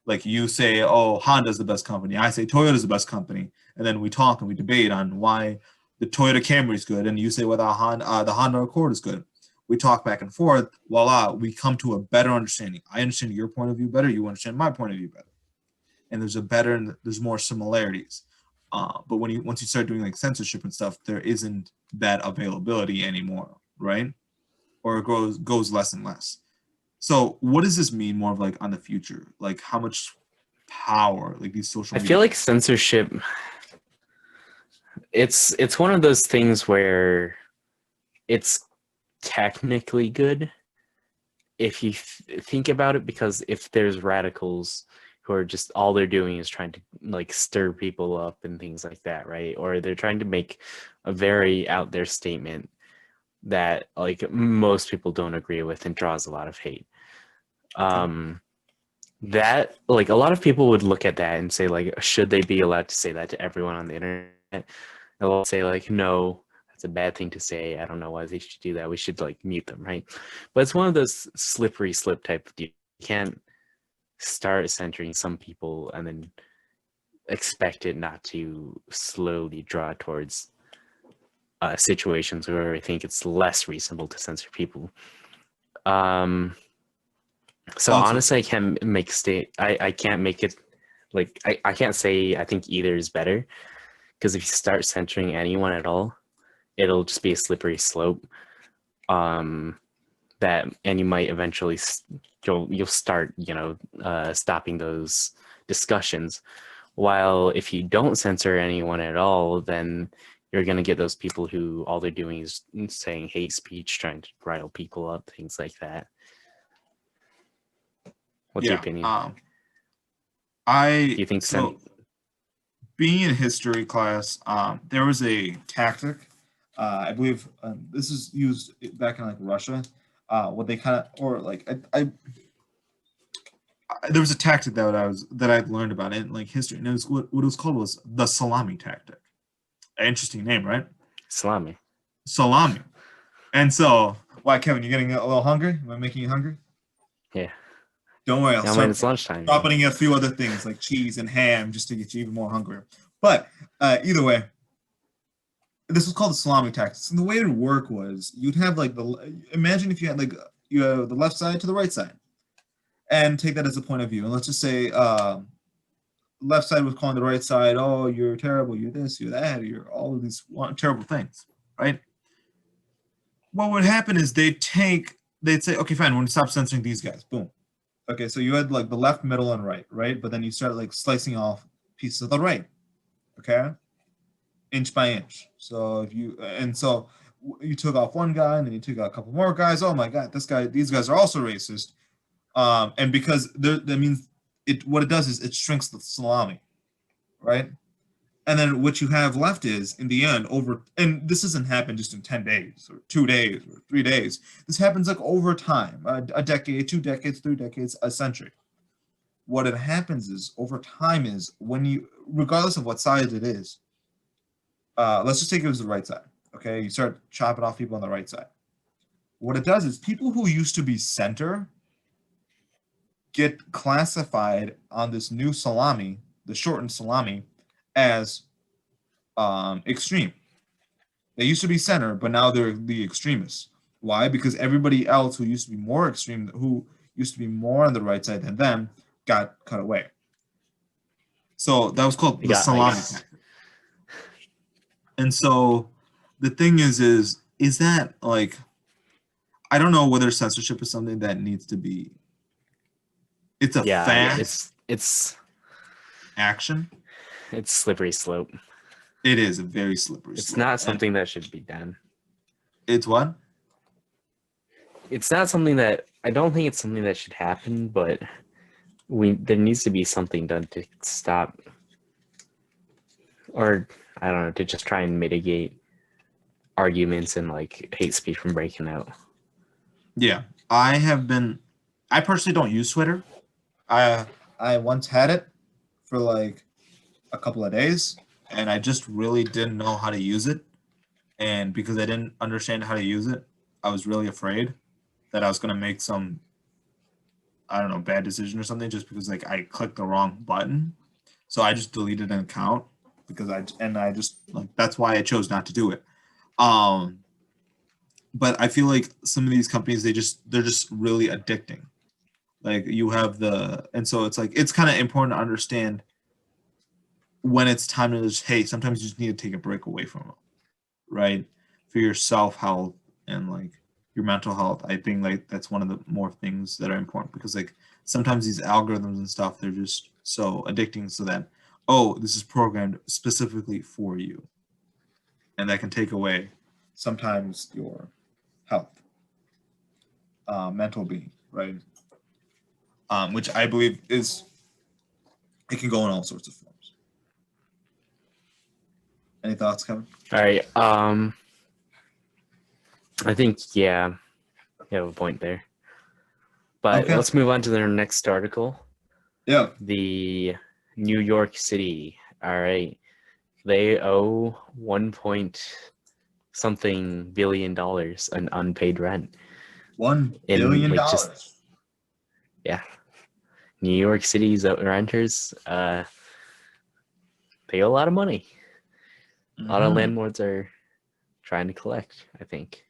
Speaker 1: like you say, oh, Honda's the best company. I say Toyota's the best company. And then we talk and we debate on why the Toyota Camry is good. And you say whether the Honda Accord is good. We talk back and forth. Voila, we come to a better understanding. I understand your point of view better. You understand my point of view better. And there's more similarities. But once you start doing like censorship and stuff, there isn't that availability anymore, right? Or it goes less and less. So what does this mean more of like on the future? Like how much power like these social
Speaker 2: I
Speaker 1: media
Speaker 2: feel like censorship. It's one of those things where it's technically good if you think about it, because if there's radicals who are just all they're doing is trying to like stir people up and things like that, right? Or they're trying to make a very out there statement that like most people don't agree with and draws a lot of hate. That like a lot of people would look at that and say like, should they be allowed to say that to everyone on the internet? They'll say like, no, that's a bad thing to say. I don't know why they should do that. We should like mute them, right? But it's one of those slippery slip type of deals. You can't start censoring some people and then expect it not to slowly draw towards situations where I think it's less reasonable to censor people. So
Speaker 1: also
Speaker 2: honestly, I can't make I can't make it like I can't say I think either is better, because if you start censoring anyone at all, it'll just be a slippery slope. That and you might eventually you'll start stopping those discussions. While if you don't censor anyone at all, then you're going to get those people who all they're doing is saying hate speech, trying to rile people up, things like that. What's your
Speaker 1: Yeah.
Speaker 2: opinion? Do
Speaker 1: I
Speaker 2: you think
Speaker 1: so being in history class, there was a tactic. I believe this is used back in like Russia. What they kind of or like there was a tactic that I learned about in like history, and it was what it was called was the salami tactic. An interesting name, right?
Speaker 2: salami?
Speaker 1: Salami. And so, why, Kevin? You getting a little hungry? Am I making you hungry?
Speaker 2: Yeah.
Speaker 1: Don't worry, I'll
Speaker 2: Yeah, I mean,
Speaker 1: start
Speaker 2: it's lunchtime.
Speaker 1: dropping in a few other things like cheese and ham just to get you even more hungrier. But either way, this was called the salami tactic. And the way it would work was you'd have like imagine if you had like you have the left side to the right side, and take that as a point of view. And let's just say left side was calling the right side, oh, you're terrible, you're this, you're that, you're all of these terrible things, right? What would happen is they'd say, okay, fine, we're gonna stop censoring these guys. Boom. Okay, so you had like the left, middle, and right, right? But then you start like slicing off pieces of the right, okay, inch by inch. So if you you took off one guy and then you took out a couple more guys. Oh my God, these guys are also racist. And because that means what it does is it shrinks the salami, right? And then what you have left is in the end and this doesn't happen just in 10 days or 2 days or 3 days. This happens like over time, a decade, 2 decades, 3 decades, a century. What it happens is over time is when you, regardless of what side it is, let's just take it as the right side. Okay, you start chopping off people on the right side. What it does is people who used to be center get classified on this new salami, the shortened salami, as extreme. They used to be center, but now they're the extremists. Why? Because everybody else who used to be more extreme, who used to be more on the right side than them, got cut away. So that was called the salami tactic. And so the thing is that like, I don't know whether censorship is something that needs to be. It's a fast.
Speaker 2: It's
Speaker 1: action.
Speaker 2: It's slippery slope.
Speaker 1: It is a very slippery slope.
Speaker 2: It's not something that should be done.
Speaker 1: It's what?
Speaker 2: It's not something that I don't think it's something that should happen, but there needs to be something done to stop, or I don't know, to just try and mitigate arguments and like hate speech from breaking out.
Speaker 1: Yeah, I personally don't use Twitter. I once had it for like a couple of days, and I just really didn't know how to use it. And because I didn't understand how to use it, I was really afraid that I was going to make some, I don't know, bad decision or something just because like I clicked the wrong button. So I just deleted an account because I just like, that's why I chose not to do it. But I feel like some of these companies, they're just really addicting. Like you have and so it's like, it's kind of important to understand when it's time to just, hey, sometimes you just need to take a break away from it, right? For your self-health and like your mental health. I think like that's one of the more things that are important because like sometimes these algorithms and stuff, they're just so addicting so that, oh, this is programmed specifically for you. And that can take away sometimes your health, mental being, right? Which I believe it can go in all sorts of forms. Any thoughts, Kevin?
Speaker 2: All right. I think, yeah, you have a point there. But
Speaker 1: okay,
Speaker 2: let's move on to the next article.
Speaker 1: Yeah.
Speaker 2: The New York City. All right. They owe $1 billion in unpaid rent.
Speaker 1: $1 billion.
Speaker 2: Yeah. New York City's renters, they owe a lot of money. A lot of landlords are trying to collect, I think.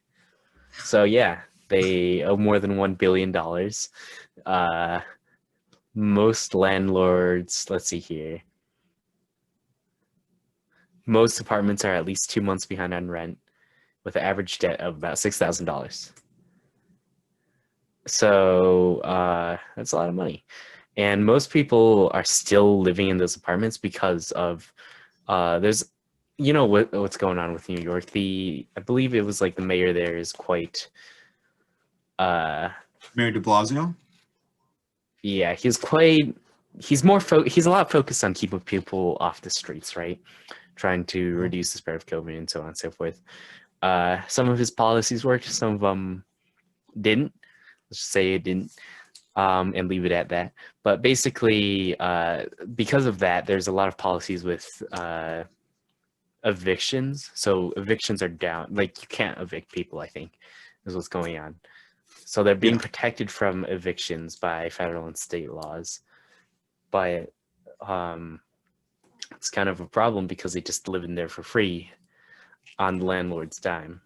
Speaker 2: So yeah, they owe more than $1 billion. Most landlords, let's see here. Most apartments are at least 2 months behind on rent with an average debt of about $6,000. So that's a lot of money. And most people are still living in those apartments because of there's what's going on with New York. I believe it was like the mayor there is quite
Speaker 1: Mayor de Blasio.
Speaker 2: yeah, he's a lot focused on keeping people off the streets, right? Trying to reduce the spread of COVID and so on and so forth. Some of his policies worked, some of them didn't. Let's just say it didn't, and leave it at that. But basically, because of that, there's a lot of policies with evictions. So evictions are down. Like, you can't evict people, I think, is what's going on. So they're being protected from evictions by federal and state laws. But it's kind of a problem because they just live in there for free on the landlord's dime.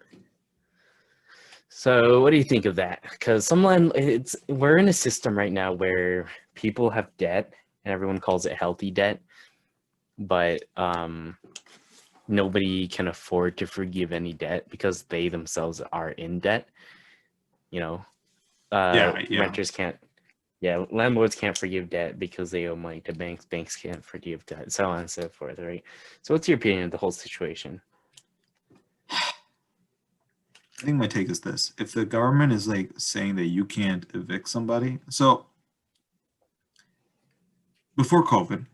Speaker 2: So what do you think of that? Because we're in a system right now where people have debt and everyone calls it healthy debt, but nobody can afford to forgive any debt because they themselves are in debt. Renters can't. Yeah, landlords can't forgive debt because they owe money to banks. Banks can't forgive debt, so on and so forth, right? So what's your opinion of the whole situation?
Speaker 1: I think my take is this: if the government is like saying that you can't evict somebody, so before COVID,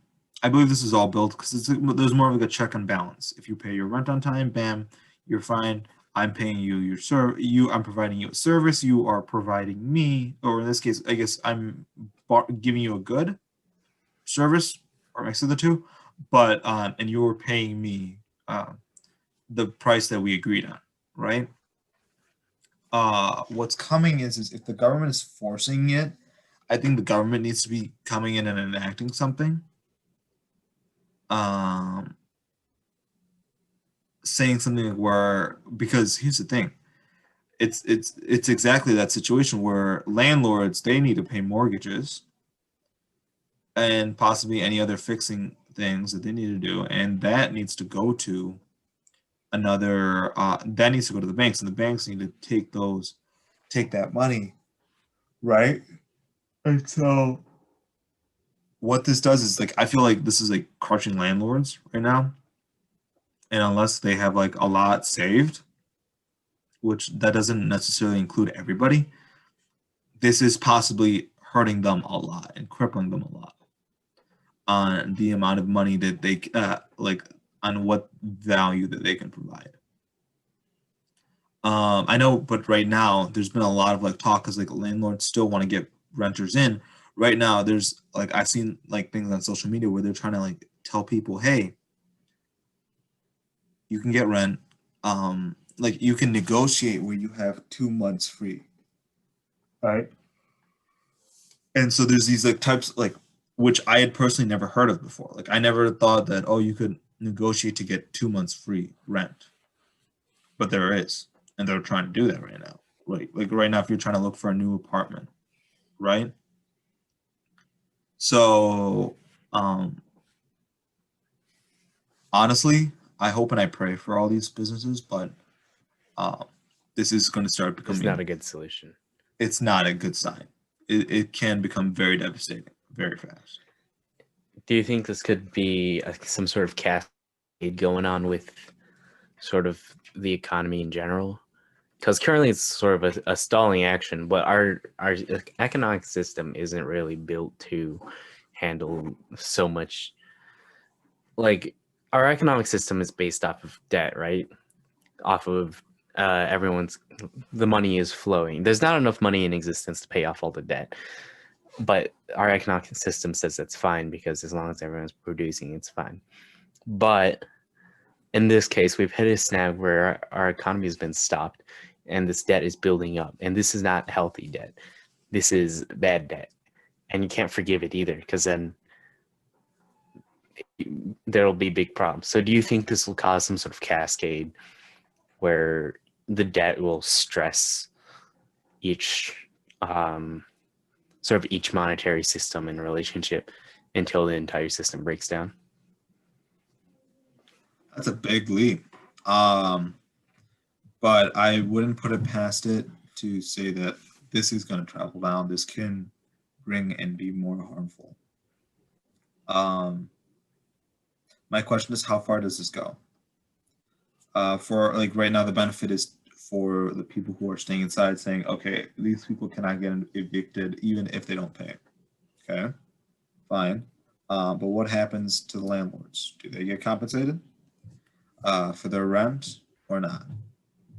Speaker 1: I believe this is all built because there's more of like a check and balance. If you pay your rent on time, bam, you're fine. I'm paying you I'm providing you a service. You are providing me, or in this case, I guess I'm giving you a good service or mix of the two, but and you're paying me the price that we agreed on, right? What's coming is if the government is forcing it, I think the government needs to be coming in and enacting something, saying something where, because here's the thing, it's exactly that situation where landlords, they need to pay mortgages and possibly any other fixing things that they need to do, and that needs to go to that needs to go to the banks, and the banks need to take that money, right? And so what this does is, like, I feel like this is like crushing landlords right now, and unless they have like a lot saved, which that doesn't necessarily include everybody, this is possibly hurting them a lot and crippling them a lot on the amount of money that they like, on what value that they can provide. I know, but right now there's been a lot of like talk because like landlords still want to get renters in. Right now, there's like, I've seen like things on social media where they're trying to like tell people, hey, you can get rent. Like, you can negotiate where you have 2 months free, right? And so there's these like types, like, which I had personally never heard of before. Like, I never thought that, oh, you could negotiate to get 2 months free rent, but there is, and they're trying to do that right now. Like right now, if you're trying to look for a new apartment, right? So, honestly, I hope and I pray for all these businesses, but this is going to start becoming.
Speaker 2: It's not a good solution.
Speaker 1: It's not a good sign. It can become very devastating very fast.
Speaker 2: Do you think this could be some sort of cascade going on with sort of the economy in general? Because currently it's sort of a stalling action, but our economic system isn't really built to handle so much. Like, our economic system is based off of debt, right? Off of the money is flowing. There's not enough money in existence to pay off all the debt, but our economic system says that's fine because as long as everyone's producing, it's fine. But in this case, we've hit a snag where our economy has been stopped and this debt is building up. And this is not healthy debt. This is bad debt. And you can't forgive it either, because then there'll be big problems. So do you think this will cause some sort of cascade where the debt will stress each sort of each monetary system and relationship until the entire system breaks down?
Speaker 1: That's a big leap. But I wouldn't put it past it to say that this is going to travel down. This can bring and be more harmful. Um, my question is, how far does this go? For like right now, the benefit is for the people who are staying inside, saying, okay, these people cannot get evicted even if they don't pay. Okay, fine. But what happens to the landlords? Do they get compensated for their rent or not?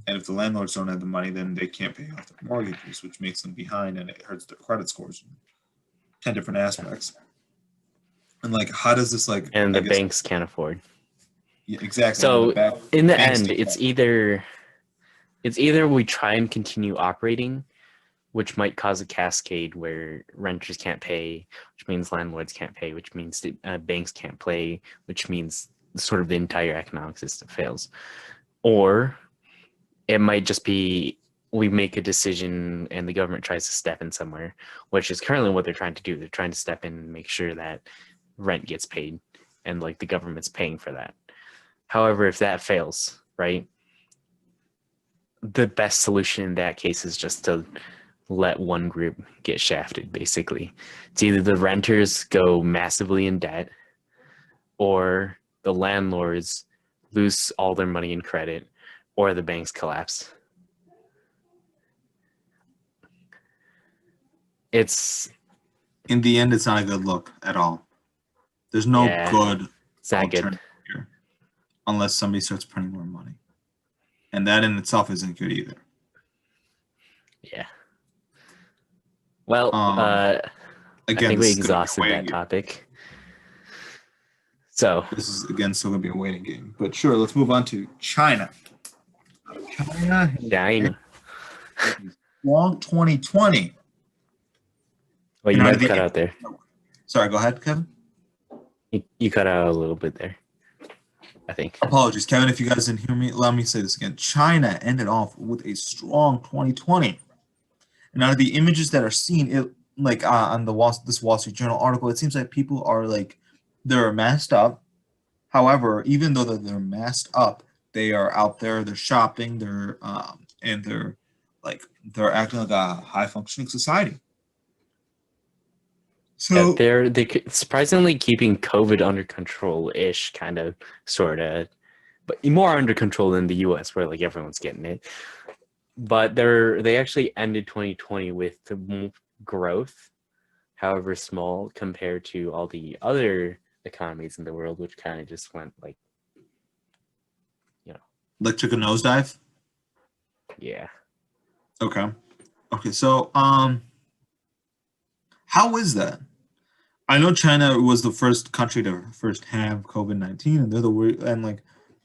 Speaker 1: And if the landlords don't have the money, then they can't pay off their mortgages, which makes them behind and it hurts their credit scores in 10 different aspects. And like, how does this like?
Speaker 2: And the banks can't afford.
Speaker 1: Yeah, exactly.
Speaker 2: So in the end,
Speaker 1: take
Speaker 2: it's either we try and continue operating, which might cause a cascade where renters can't pay, which means landlords can't pay, which means banks can't pay, which means sort of the entire economic system fails. Or it might just be we make a decision and the government tries to step in somewhere, which is currently what they're trying to do. They're trying to step in and make sure that rent gets paid and like the government's paying for that. However, if that fails, right, the best solution in that case is just to let one group get shafted, basically. It's either the renters go massively in debt or the landlords lose all their money in credit or the banks collapse. It's
Speaker 1: in the end, it's not a good look at all. There's no good
Speaker 2: alternative
Speaker 1: here unless somebody starts printing more money. And that in itself isn't good either.
Speaker 2: Yeah. Well, again, I think we exhausted that topic. So
Speaker 1: this is again still gonna be a waiting game. But sure, let's move on to China.
Speaker 2: China.
Speaker 1: Long 2020.
Speaker 2: Well, you might cut out there.
Speaker 1: Sorry, go ahead, Kevin.
Speaker 2: You cut out a little bit there, I think.
Speaker 1: Apologies, Kevin, if you guys didn't hear me. Allow me to say this again. China ended off with a strong 2020. And out of the images that are seen, it like on this Wall Street Journal article, it seems like people are like they're masked up. However, even though they're masked up, they are out there. They're shopping. They're acting like a high functioning society. So
Speaker 2: yeah, they're surprisingly keeping COVID under control-ish, kind of, sort of, but more under control than the U.S., where like everyone's getting it. But they actually ended 2020 with growth, however small, compared to all the other economies in the world, which kind of just went like,
Speaker 1: like took a nosedive.
Speaker 2: Yeah.
Speaker 1: Okay. So how is that? I know China was the first country to first have COVID-19, and they're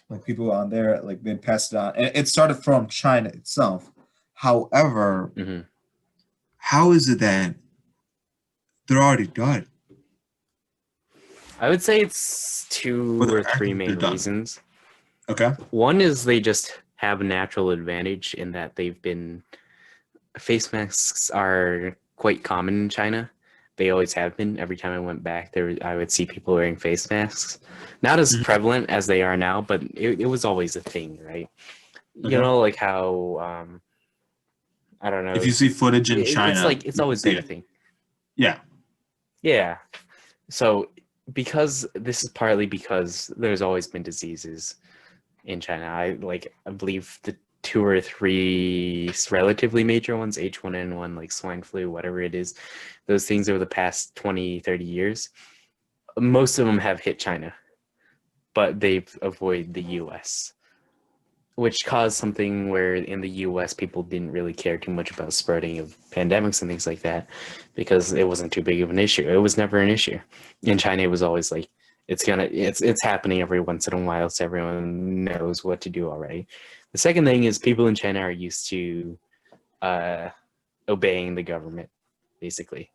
Speaker 1: like people on there like they passed it on, and it started from China itself. However, how is it that they're already done?
Speaker 2: I would say it's two or three main reasons.
Speaker 1: Okay.
Speaker 2: One is they just have a natural advantage in that face masks are quite common in China. They always have been. Every time I went back there, I would see people wearing face masks. Not as prevalent as they are now, but it was always a thing, right? Okay. You know, like how, I don't know.
Speaker 1: If you see footage in China.
Speaker 2: It's always been a thing.
Speaker 1: Yeah.
Speaker 2: Yeah. So because this is partly because there's always been diseases in China. I believe the 2 or 3 relatively major ones, H1N1, like swine flu, whatever it is, those things over the past 20, 30 years, most of them have hit China, but they've avoided the US, which caused something where in the US people didn't really care too much about spreading of pandemics and things like that because it wasn't too big of an issue. It was never an issue. In China, it was always like, it's happening every once in a while, so everyone knows what to do already. The second thing is people in China are used to obeying the government, basically.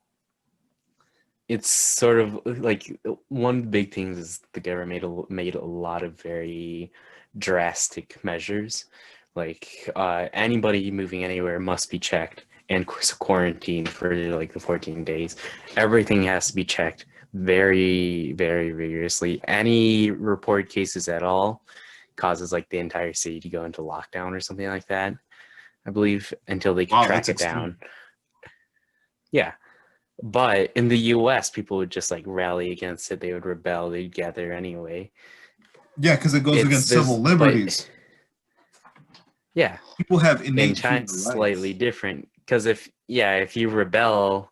Speaker 2: It's sort of like one big thing is the government made a lot of very drastic measures. Like anybody moving anywhere must be checked and quarantined for like the 14 days. Everything has to be checked very, very rigorously. Any reported cases at all causes like the entire city to go into lockdown or something like that, I believe, until they can track it down. Yeah. But in the US, people would just like rally against it. They would rebel. They'd gather anyway.
Speaker 1: Yeah, because it goes against civil liberties.
Speaker 2: Yeah.
Speaker 1: People have
Speaker 2: In
Speaker 1: innate
Speaker 2: China,
Speaker 1: human
Speaker 2: it's
Speaker 1: rights.
Speaker 2: slightly different because if you rebel,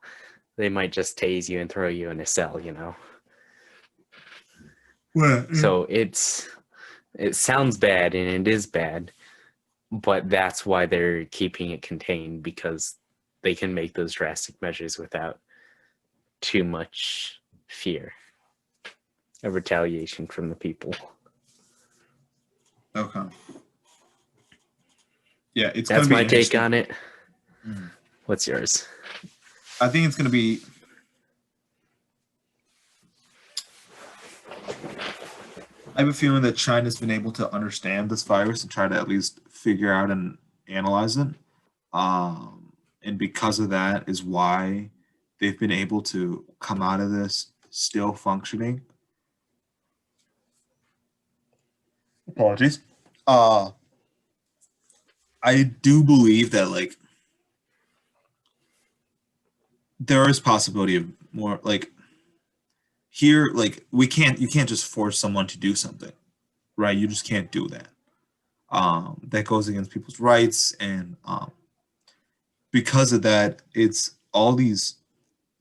Speaker 2: they might just tase you and throw you in a cell, you know.
Speaker 1: Well,
Speaker 2: So it sounds bad and it is bad, but that's why they're keeping it contained, because they can make those drastic measures without too much fear of retaliation from the people.
Speaker 1: okay. Yeah, it's
Speaker 2: That's
Speaker 1: gonna be
Speaker 2: my take
Speaker 1: interesting.
Speaker 2: on it.
Speaker 1: Mhm.
Speaker 2: What's yours?
Speaker 1: I think it's gonna be. I have a feeling that China's been able to understand this virus and try to at least figure out and analyze it. And because of that is why they've been able to come out of this still functioning. Apologies. Uh, I do believe that like there is possibility of more like here, like you can't just force someone to do something, right? You just can't do that. That goes against people's rights, and because of that, it's all these.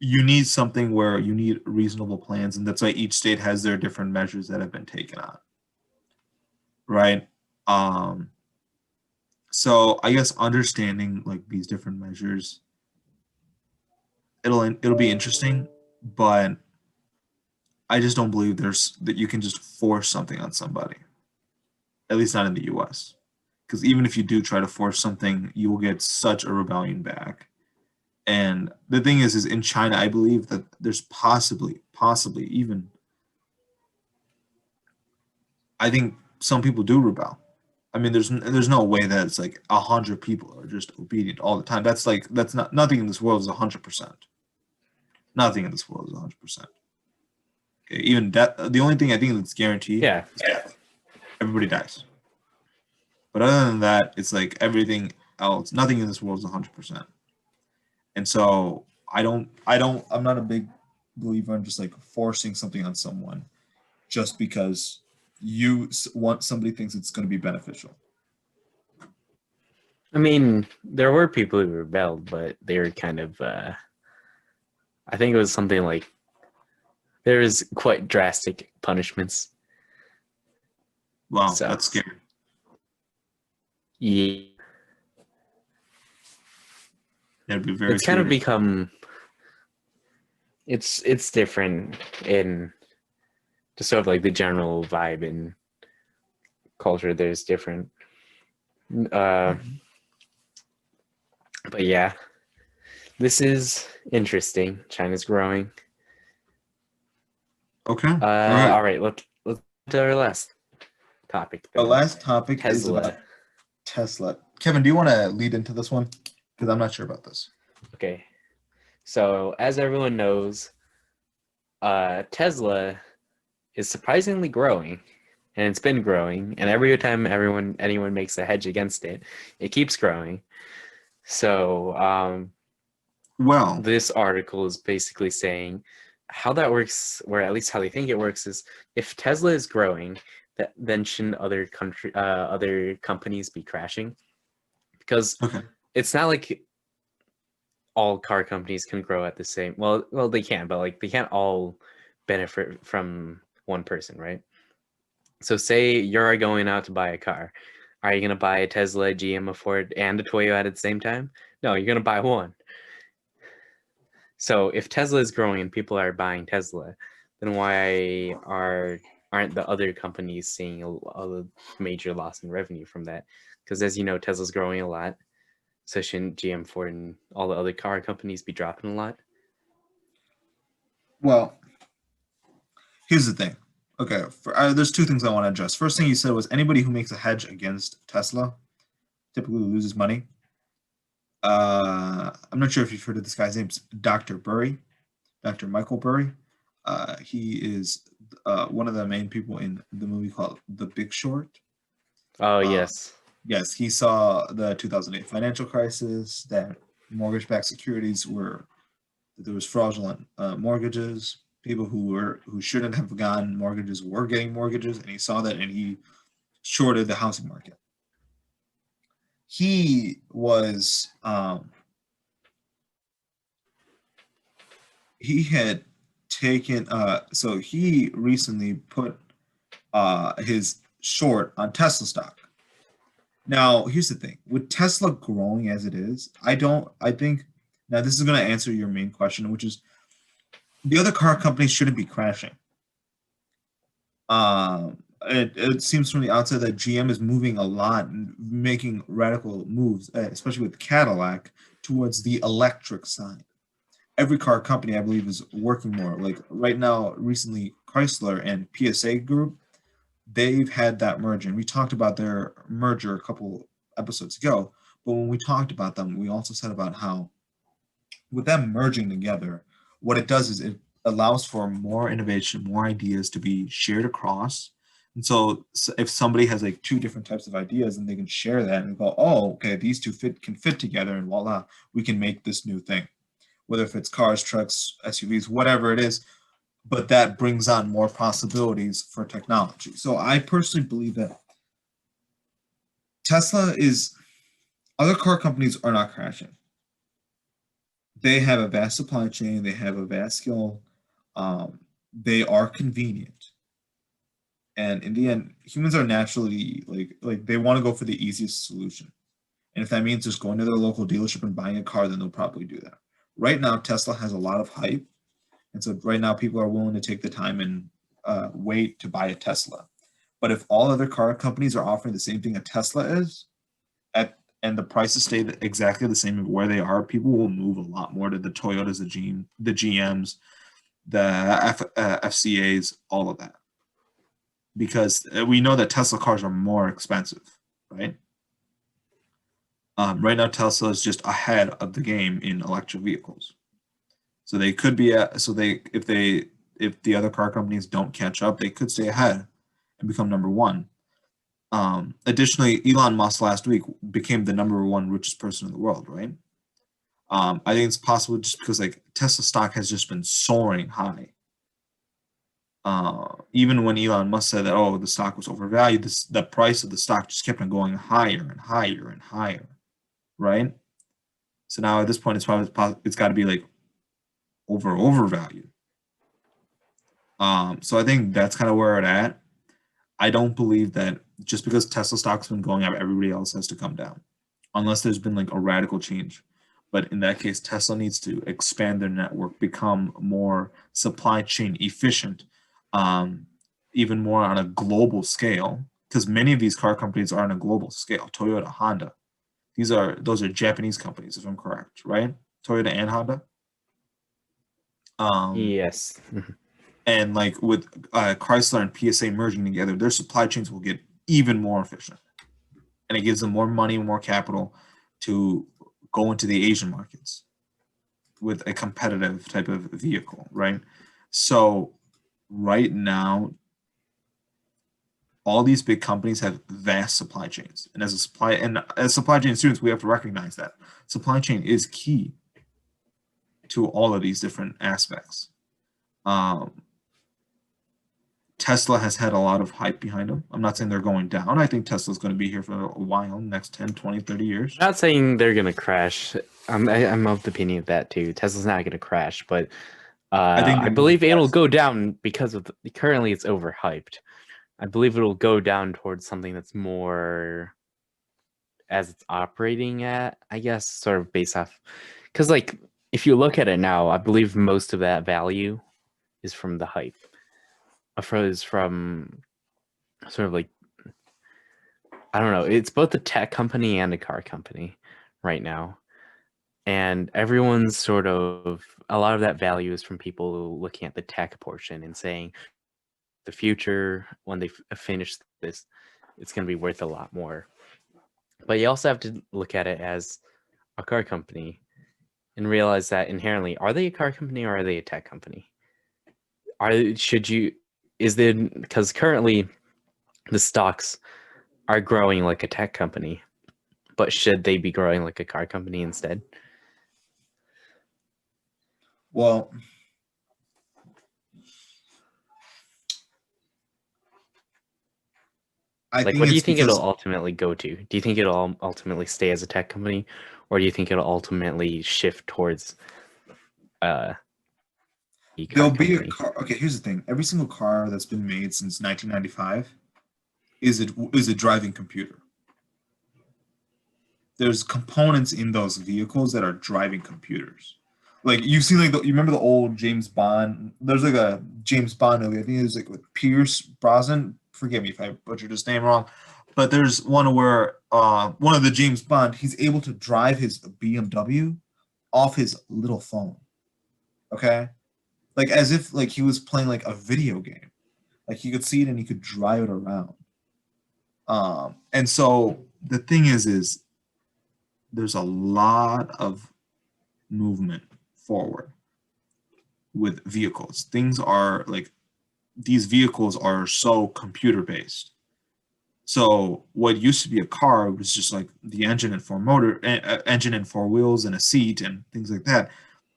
Speaker 1: You need something where you need reasonable plans, and that's why each state has their different measures that have been taken on, right? Um, so I guess understanding like these different measures, it'll be interesting, but I just don't believe there's that you can just force something on somebody, at least not in the U.S. Because even if you do try to force something, you will get such a rebellion back. And the thing is in China, I believe that there's possibly even, I think some people do rebel. I mean, there's no way that it's like 100 people are just obedient all the time. That's not nothing in this world is 100%. Nothing in this world is 100%. Okay, even that the only thing I think that's guaranteed
Speaker 2: Yeah.
Speaker 1: is death. Everybody dies. But other than that, it's like everything else. Nothing in this world is 100%. And so I'm not a big believer in just like forcing something on someone just because want somebody thinks it's going to be beneficial.
Speaker 2: I mean, there were people who rebelled, but they were kind of, I think it was something like, there was quite drastic punishments.
Speaker 1: Wow,
Speaker 2: So,
Speaker 1: that's scary.
Speaker 2: yeah.
Speaker 1: That'd be very
Speaker 2: It's kind
Speaker 1: scary.
Speaker 2: of become, it's different in just sort of like the general vibe and culture. There's different, but yeah, this is interesting. China's growing.
Speaker 1: Okay.
Speaker 2: All right. Let's to our last topic.
Speaker 1: The
Speaker 2: Then.
Speaker 1: last topic is
Speaker 2: Tesla.
Speaker 1: about Tesla. Kevin, do you want to lead into this one? Because I'm not sure about this.
Speaker 2: Okay. So as everyone knows, Tesla is surprisingly growing, and it's been growing. And every time anyone makes a hedge against it, it keeps growing. So
Speaker 1: Well,
Speaker 2: this article is basically saying how that works, or at least how they think it works, is if Tesla is growing, then shouldn't other companies be crashing? Because
Speaker 1: okay.
Speaker 2: it's not like all car companies can grow at the same. Well, they can, but like they can't all benefit from one person, right? So say you're going out to buy a car. Are you going to buy a Tesla, a GM, a Ford, and a Toyota at the same time? No, you're going to buy one. So if Tesla is growing and people are buying Tesla, then why aren't the other companies seeing a major loss in revenue from that? Because as you know, Tesla's growing a lot. So shouldn't GM, Ford, and all the other car companies be dropping a lot?
Speaker 1: Well, here's the thing. Okay, there's two things I want to address. First thing you said was anybody who makes a hedge against Tesla typically loses money. I'm not sure if you've heard of this guy's name's Dr. Burry, Dr. Michael Burry. He is one of the main people in the movie called The Big Short.
Speaker 2: Oh, yes.
Speaker 1: Yes, he saw the 2008 financial crisis, that mortgage-backed securities were that there was fraudulent mortgages. People who shouldn't have gotten mortgages were getting mortgages, and he saw that, and he shorted the housing market. He was he had taken so he recently put his short on Tesla stock. Now, here's the thing. With Tesla growing as it is, I think now this is going to answer your main question, which is the other car companies shouldn't be crashing. It seems from the outside that GM is moving a lot and making radical moves, especially with Cadillac, towards the electric side. Every car company, I believe, is working more. Like right now, recently, Chrysler and PSA Group, they've had that merger. And we talked about their merger a couple episodes ago. But when we talked about them, we also said about how with them merging together, what it does is it allows for more innovation, more ideas to be shared across. And so if somebody has like two different types of ideas, and they can share that and go, oh, okay, these two can fit together, and voila, we can make this new thing. Whether if it's cars, trucks, SUVs, whatever it is, but that brings on more possibilities for technology. So I personally believe that other car companies are not crashing. They have a vast supply chain, they have a vast skill, they are convenient. And in the end, humans are naturally like they want to go for the easiest solution. And if that means just going to their local dealership and buying a car, then they'll probably do that. Right now, Tesla has a lot of hype. And so right now, people are willing to take the time and wait to buy a Tesla. But if all other car companies are offering the same thing a Tesla is, and the prices stay exactly the same where they are, people will move a lot more to the Toyotas, the GMs, the FCAs, all of that. Because we know that Tesla cars are more expensive, right? Right now, Tesla is just ahead of the game in electric vehicles. So they could be if the other car companies don't catch up, they could stay ahead and become number one. Additionally, Elon Musk last week became the number one richest person in the world, right? I think it's possible just because like Tesla stock has just been soaring high. Even when Elon Musk said that, oh, the stock was overvalued, the price of the stock just kept on going higher and higher and higher, right? So now at this point, it's got to be like overvalued. So I think that's kind of where it's at. I don't believe that just because Tesla stock's been going up, everybody else has to come down, unless there's been like a radical change. But in that case, Tesla needs to expand their network, become more supply chain efficient, even more on a global scale, because many of these car companies are on a global scale. Toyota, Honda, those are Japanese companies, if I'm correct, right? Toyota and Honda.
Speaker 2: Yes.
Speaker 1: And like with Chrysler and PSA merging together, their supply chains will get even more efficient, and it gives them more money, more capital to go into the Asian markets with a competitive type of vehicle, right? So right now, all these big companies have vast supply chains, and as supply chain students, we have to recognize that supply chain is key to all of these different aspects. Tesla has had a lot of hype behind them. I'm not saying they're going down. I think Tesla's going to be here for a while, next 10, 20, 30 years.
Speaker 2: I'm not saying they're going to crash. I'm of the opinion of that too. Tesla's not going to crash, but I believe it'll go down because of currently it's overhyped. I believe it'll go down towards something that's more as it's operating at, I guess, sort of based off. Because like if you look at it now, I believe most of that value is from the hype. Is from sort of like, I don't know, it's both a tech company and a car company right now, and everyone's sort of, a lot of that value is from people looking at the tech portion and saying the future, when they finish this, it's going to be worth a lot more. But you also have to look at it as a car company and realize that inherently, are they a car company or are they a tech company? Because currently the stocks are growing like a tech company, but should they be growing like a car company instead?
Speaker 1: Well, I
Speaker 2: Like,
Speaker 1: think
Speaker 2: what do you
Speaker 1: it's
Speaker 2: think it'll
Speaker 1: because
Speaker 2: ultimately go to? Do you think it'll ultimately stay as a tech company, or do you think it'll ultimately shift towards e-car
Speaker 1: there'll be a
Speaker 2: company?
Speaker 1: car. Okay, here's the thing. Every single car that's been made since 1995 is a driving computer. There's components in those vehicles that are driving computers. Like you've seen, like you remember the old James Bond. There's like a James Bond movie. I think it was like with Pierce Brosnan. Forgive me if I butchered his name wrong, but there's one where one of the James Bond, he's able to drive his BMW off his little phone. Okay, like as if like he was playing like a video game. Like he could see it and he could drive it around. And so the thing is there's a lot of movement forward with vehicles. Things are like these vehicles are so computer based. So what used to be a car was just like the engine and engine and four wheels and a seat and things like that.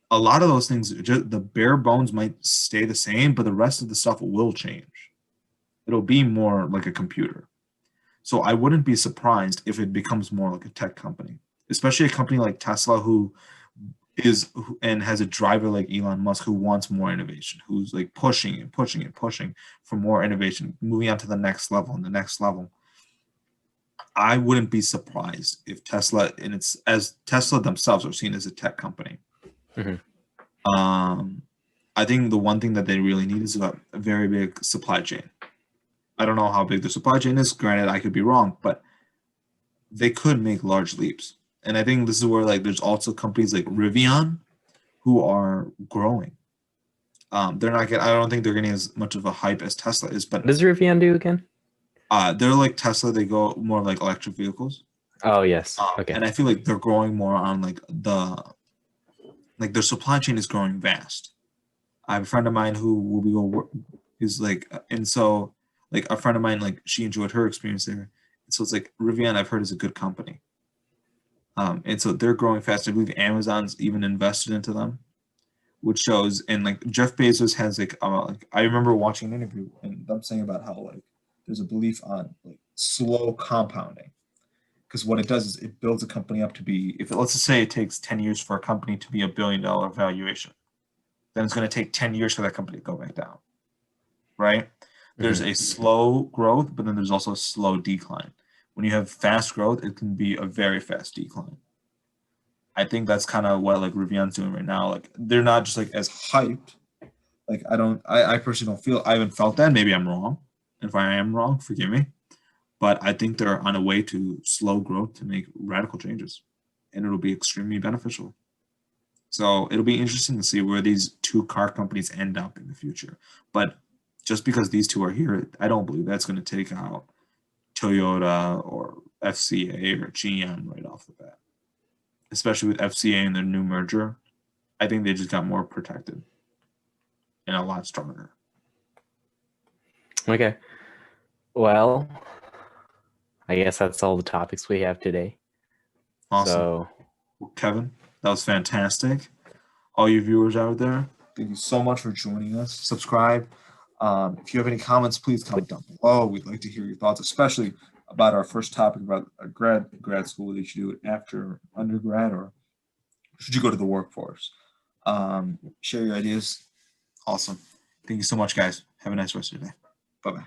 Speaker 1: A lot of those things, just the bare bones might stay the same, but the rest of the stuff will change. It'll be more like a computer. So I wouldn't be surprised if it becomes more like a tech company, especially a company like Tesla and has a driver like Elon Musk who wants more innovation, who's like pushing and pushing and pushing for more innovation, moving on to the next level and the next level. I wouldn't be surprised if Tesla, and it's as Tesla themselves are seen as a tech company.
Speaker 2: Mm-hmm.
Speaker 1: I think the one thing that they really need is a very big supply chain. I don't know how big the supply chain is. Granted, I could be wrong, but they could make large leaps. And I think this is where like there's also companies like Rivian who are growing. They're not getting. I don't think they're getting as much of a hype as Tesla is, but
Speaker 2: What does Rivian do again?
Speaker 1: they're like Tesla. They go more like electric vehicles.
Speaker 2: Oh yes. Okay.
Speaker 1: And I feel like they're growing more on like their supply chain is growing vast. I have a friend of mine who will be is like, and so like a friend of mine, like she enjoyed her experience there. And so it's like Rivian, I've heard is a good company. And so they're growing fast. I believe Amazon's even invested into them, which shows. And like Jeff Bezos has like I remember watching an interview and them saying about how like there's a belief on like slow compounding, because what it does is it builds a company up to be, if let's just say it takes 10 years for a company to be $1 billion valuation, then it's going to take 10 years for that company to go back down, right? There's a slow growth, but then there's also a slow decline. When you have fast growth, it can be a very fast decline. I think that's kind of what like Rivian's doing right now. Like they're not just like as hyped. Like I personally don't feel, I haven't felt that. Maybe I'm wrong. If I am wrong, forgive me. But I think they're on a way to slow growth to make radical changes, and it'll be extremely beneficial. So it'll be interesting to see where these two car companies end up in the future. But just because these two are here, I don't believe that's going to take out Toyota or FCA or GM right off the bat. Especially with FCA and their new merger, I think they just got more protected and a lot stronger.
Speaker 2: Okay. Well, I guess that's all the topics we have today.
Speaker 1: Awesome.
Speaker 2: So,
Speaker 1: well, Kevin, that was fantastic. All you viewers out there, thank you so much for joining us. Subscribe. If you have any comments, please comment down below. We'd like to hear your thoughts, especially about our first topic about a grad school. Whether you should do it after undergrad or should you go to the workforce. Share your ideas. Awesome. Thank you so much, guys. Have a nice rest of your day. Bye-bye.